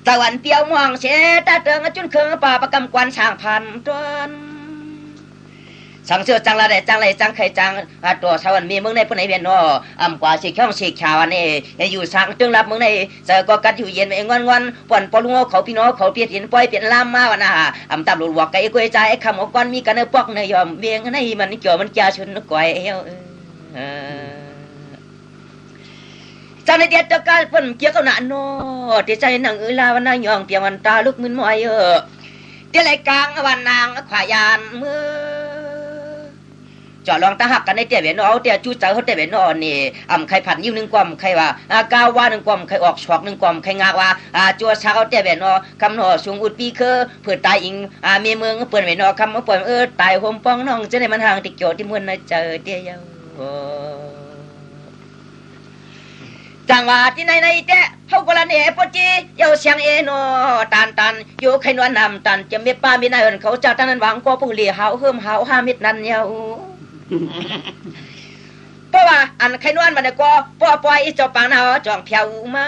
ตะวันเปียวมองเสตาเติงจุนเครื่องป่าประกำกวนช่างพันตวนสังเสือจังละได้จังไรจังไข่จังตัวชาวมีเมืองในปนในเวียนนออ่ำกว่าสิข้องสิขาวนี่อยู่สังจึงรับเมืองในเจอก็กัดอยู่เย็นไม่งอนป่นปลุงเขาพี่น้องเขาเปียดเห็นปล่อยเปลี่ยนลามมาวันน่ะอ่ำตำหลุดวักไก่กล้วยใจคำออกก้อนมีกันเนื้อปอกเนื้อยอมเบียงในมันเกี่ยวมันจ่าชนก้อยเจ้าในเดียดตะการปนเกี่ยวกับหน้าโนที่ใจหนังลาวันน่ะยองเปียวันตาลุกมึนมอยเดี๋ยวไรกลางวันนางขวายานมือจอลองตาหักกันในเตี้ยเวนเอาเตี้ยจู้ใจเขาเตี้ยเวนอนนี่ใครผัดยิ้วหนึ่งกวมใครว่าก้าวว่าหนึ่งกวมใครออกฉอกหนึ่งกวมใครงากว่าจัวชาเขาเตี้ยเวนอคำหนอสูงอุดปีคือเพื่อตายอิงมีเมืองเปิดเวนอคำเปิดตายโฮมป้องน้องจะได้มันห่างติดโจที่มันเจอเตี้ยยจังหวะที่ในเต้เขากระเนปจีเยาเสียงเอโนตันอยู่ใครนวลนำตันจะมีป้ามีนายเขาจะตั้งนั้นหวังก็ผู้เลี้ยหาวเฮิมหาวห้ามิดนั่นเยาเพราะว่าอันใครนวลมันก็ปล่อยเจ้าปางนาจองเพียวมา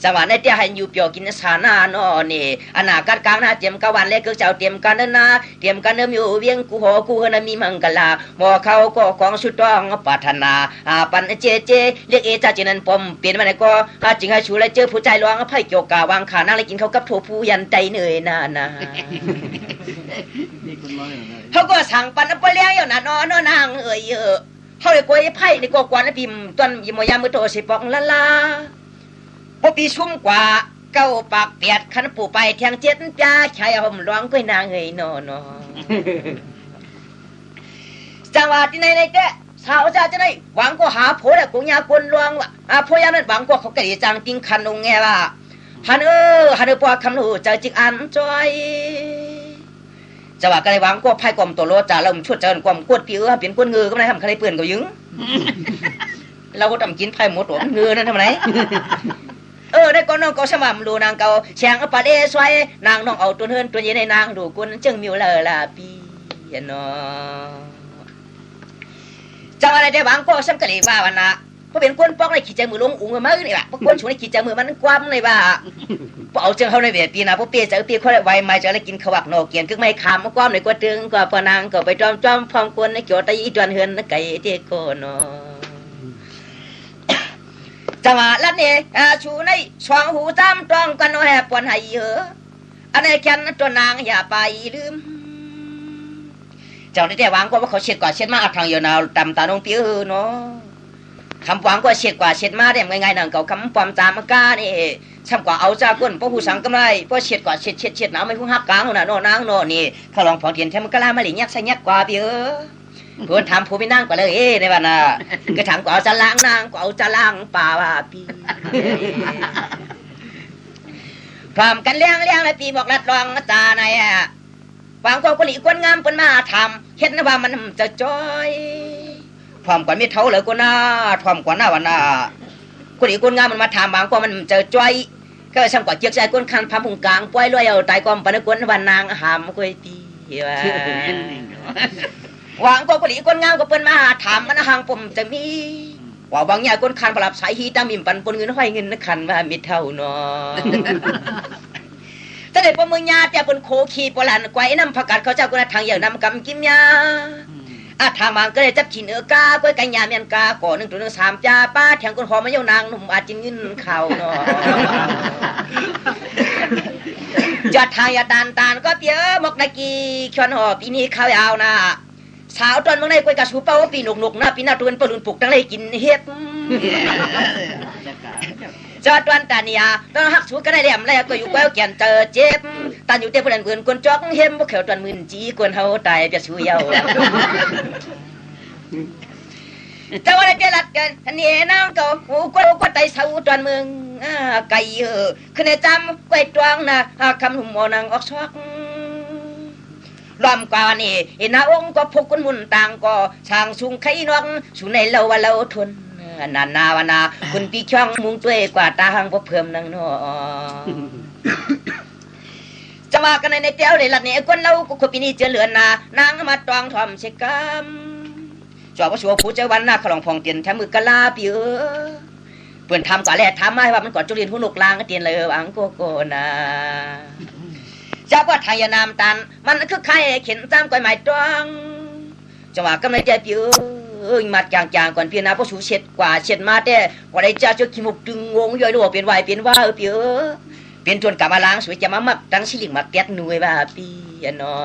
สวรรค์ในเตี้ยให้อยู่เปียวกินสานานอนี่อนาคตกลางนาเตรียมกวันเล็กก็เจ้าเตรียมกันนาเตรียมกันเดิมอยู่เวียงกูหอกูเฮนมีมังกลาหมอเขาก็ของสุดต้องปรารถนาปันเจเรียกเอจ่าจินันปมเปลี่ยนมันก็จริงให้ชูและเจอผู้ใจร้องไพ่เกี่ยวกาวางขานั่งเลยกินเขากับโถผู้ยันใจเหนื่อยนาเขาก็สั่งปันไปเลี้ยงอย่างนั้นนางเขาเลยกวยไพ่ในกวนพิมต้นยิมยามือโตสิปองละพอปีชุ่มกว่าเก้าปากเปียดขันปู่ไปเทียงเจ็ดจ้าชายห่มร้องก้อยนางนอนจังหวะที่ในแกสาวจ้าจะได้หวังก็หาผัวแต่กูยาคนลวงว่ะผัวยันนั้นหวังก็เขากระดิจังติงคันลงไงว่าฮันปอคำหนูใจจิกอันจอยจังหวะกระไรหวังก็ไพ่กลมตัวโลจ่าเราชุดเจริญความกวดผิวเปลี่ยนกวดเงือก็ไม่ได้ทำใครเปื่อนก็ยึงเราก็ทำกินไพ่หมดตัวเงือนั่นทำไมได้ก็น้องก็สม่ำดูนางเก่าแฉงปลาเดสวยนางน้องเอาตัวเฮินตัวเย็นในนางดูกุนจึงมิวลาปีนอจังอะไรได้บางก็ซ้ำกะลีว่าวันน่ะเพราะเป็นคนปอกในขี้ใจมือลงอุ้งมาเนี่ยว่ะเพราะคนชูในขี้ใจมือมันกว้างเลยว่าพอเอาเจ้าเขาในเวทีนะเพราะเปียจะเปียเขาได้ไวมาจะได้กินขวักโนเกียนก็ไม่ขามกว้างเลยกว่าตึงกว่าปนางก็ไปจอมพองคนในเกี่ยวตะอีจวนเฮินไก่เด็กโกนอจังหวะนั้นเองชูในช่องหูตามต้องกันแอบปนให้เยอะอันนี้แค่นั้นตัวนางอย่าไปลืมเจ้าได้วางก็ว่าเขาเช็ดกว่าเช็ดมาทางเยอะนาตำตาน้องปิ้วเนาะคำวางก็เช็ดกว่าเช็ดมาได้ง่ายๆนั่งเขาคำความจามก้านี่ช่ำกว่าเอาจากก้นเพราะผู้สังกำไรเพราะเช็ดกว่าเช็ดหนาวไม่ผู้หักกลางน่ะโน่นางโน่นี่เขาลองผ่อนเทียนแทมันก็ลามาหลียักใส่ยักกว่าปิ้วเพื่อนทำผู้ไม่นั่งกว่าเลยในวันน่ะก็ถามกว่าเอาจะล้างนางกว่าเอาจะล้างป่าว่าปีพร้อมกันเลี้ยงแล้วปีบอกรัดรองตาในฟังคนอีกคนงามคนมาทำเห็นว่ามันจะจ้อยพร้อมกว่ามีเท่าเลยคนน่าพร้อมกว่าหน้าวันน่ะคนอีกคนงามมันมาทำบางกว่ามันจะจ้อยก็ช่างกว่าเจียกใจคนคันพาพุงกลางปล่อยลอยเอาตายความปนคนวันนางหามกุยตีว่าหวังก็คนอีกคนงามก็เปิ้นมาถามมันห่างผมจะมีว่าบางอย่างคนคันปรับสายฮีตามิมปันปนเงินห้อยเงินนักคันว่ามีเท่าเนาะแต่เด็กปมือยาแต่เป็นโคขีโบราณไกวน้ำผักกาดเขาเจ้ากุนทางอย่างน้ำกำกิมยาทางบางก็เลยจับขีเนื้อกากล้วยกันยาเมียนกาก่อ1 ตัว 1 3จ้าป้าแทงคนหอมมาเยานางหนุ่มอาจจะเงินเข่าเนาะจัดทางยาตานก็เปียมกนากีชวนหอปีนี้ข้าวยาวนะสาวตอนเมื่อไงกวยกระชูเป้าปีหนุกนะปีหน้าตัวเป็นปลุนปลุกตั้งเลยกินเฮ็ดจอดวันตาเนียต้องหักชูกันได้แหลมแล้วก็อยู่แก้วแก่นเจอเจ็บตานอยู่เต้เพื่อนเพื่อนคนจอกเห็มพวกเขาตอนมื่นจีคนเฮาตายจะชูเยาแต่ว่าได้เจรัดกันอันนี้นางก็หูกวไตเสาตอนเมืองไก่คือในจำไว้ตวงนะคำหุ่มมอนางออกชอกล้อมกว่านี่นาองค์ก็พกคนมุนต่างก็ช่างสูงไข่นวงสูงในเราว่าเราทนนาวนาคุณพี่ช่องมุงตัวกว่าตาหังพอเพิ่มนังเนาะจังหวะ ว่ากันในเตี้ยวในหลัดเนี่ยคนเราก็ปีนี้เจริญนานางมาตองทอมเชกมจอบว่าชัวผู้เจ้าวันหน้าขลองพองเตียนแถมมือกะลาเปียเปื่อนทำกะแลทำไม่ว่ามันก่อนจุลินผู้ลูกลางก็เตียนเลยอังโกโกนาเจ้าว่าไทยนามตันมันคือใครเข็นตามก้อยไม้ตองจังหวะกำลังใจเปียมาจางๆก่อนเพียนาผู้สูเช็ดกว่าเช็ดมาแต่ว่าได้จ้าเจ้าขี้มุกดึงงงย่อยรัวเปลี่ยนวายเปลี่ยนว่าเปียเป็นชวนกลับมาล้างสวยจะมามักตั้งชิลิงมาเก็ตหน่วยว่าปีนอ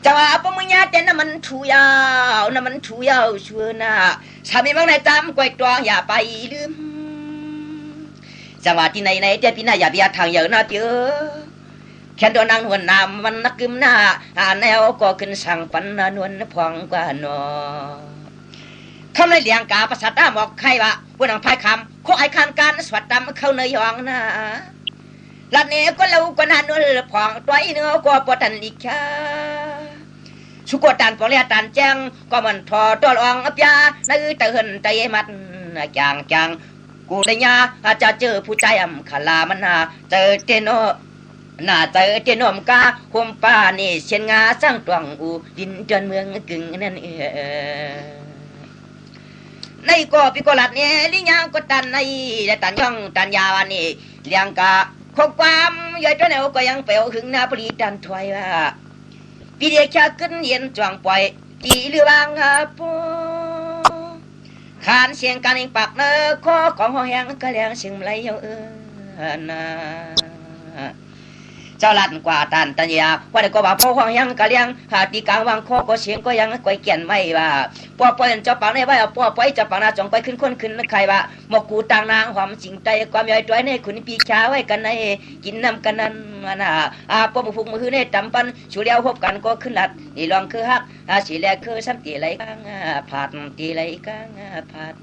จะว่าปมึงยาแต่น้ำมันถูยาวน้ำมันถูยาวชัวน่ะสามีบางในตามก๋วยตวงอย่าไปลืมจะว่าที่ไหนแต่พี่น่าอย่าเบียทางเยอะนะเปียแค่โดนนางนวลนามมันนักกึมหน้าแนวก็ขึ้นสั่งปันนวลพองกว่านอคำในเลียงกาภาษาตาหมอกใครวะบนหางพายคำขอไอ้คานการสวัสดำเข้าเนยองนะลัดเนี้ก็เราก็นานนวลพองตัวอีเนื้อก็ปวดตันลิกาสุกตันปองเลียตันแจ้งก็มันทอตัวรองอับยาในเตือนใจมันจางกูได้ยาอาจจะเจอผู้ใจอ่ำขลามันเจอเจโนน่าเจอเจนอมกาคมป้านี่เชียนงาสร้างตวงอูดินจนเมืองกึ่งนั่นในก็พิกลัดเนี่ยลิยังก็ตันในแต่ตันย่องตันยาวนี่เลี้ยงกาข้อความย่อยตัวแนวก็ยังเปลวหึงหน้าปรีดันถอยว่าปีเดียชาขึ้นเย็นจวงปล่อยจีหรือวางปูขานเสียงการอิงปักเนอข้อของห้องแหงก็เลี้ยงเสียงไหลเยอะนะเจ้าลัดกว่าตันตัญญาว่าได้ก็ว่าพ่อห้องยังกะเลี้ยงหาตีกลางวางคอก็เสียงก็ยังก้อยเกียนไม่ว่าป้อปล่อยเจ้าปังในไว้ป้อปล่อยเจ้าปังนาจงไปขึ้นคนขึ้นใครว่าหมกกูต่างนางความจริงใจความย่อยตัวในคุณปีชาไว้กันในกินน้ำกันนั้นนะป้อมุกมือในตำปันชูเลี้ยวพบกันก็ขึ้นหลัดนี่ลองคือฮักสีแลคือซ้ำตีไหลกลางผาดตีไหลกลางผาด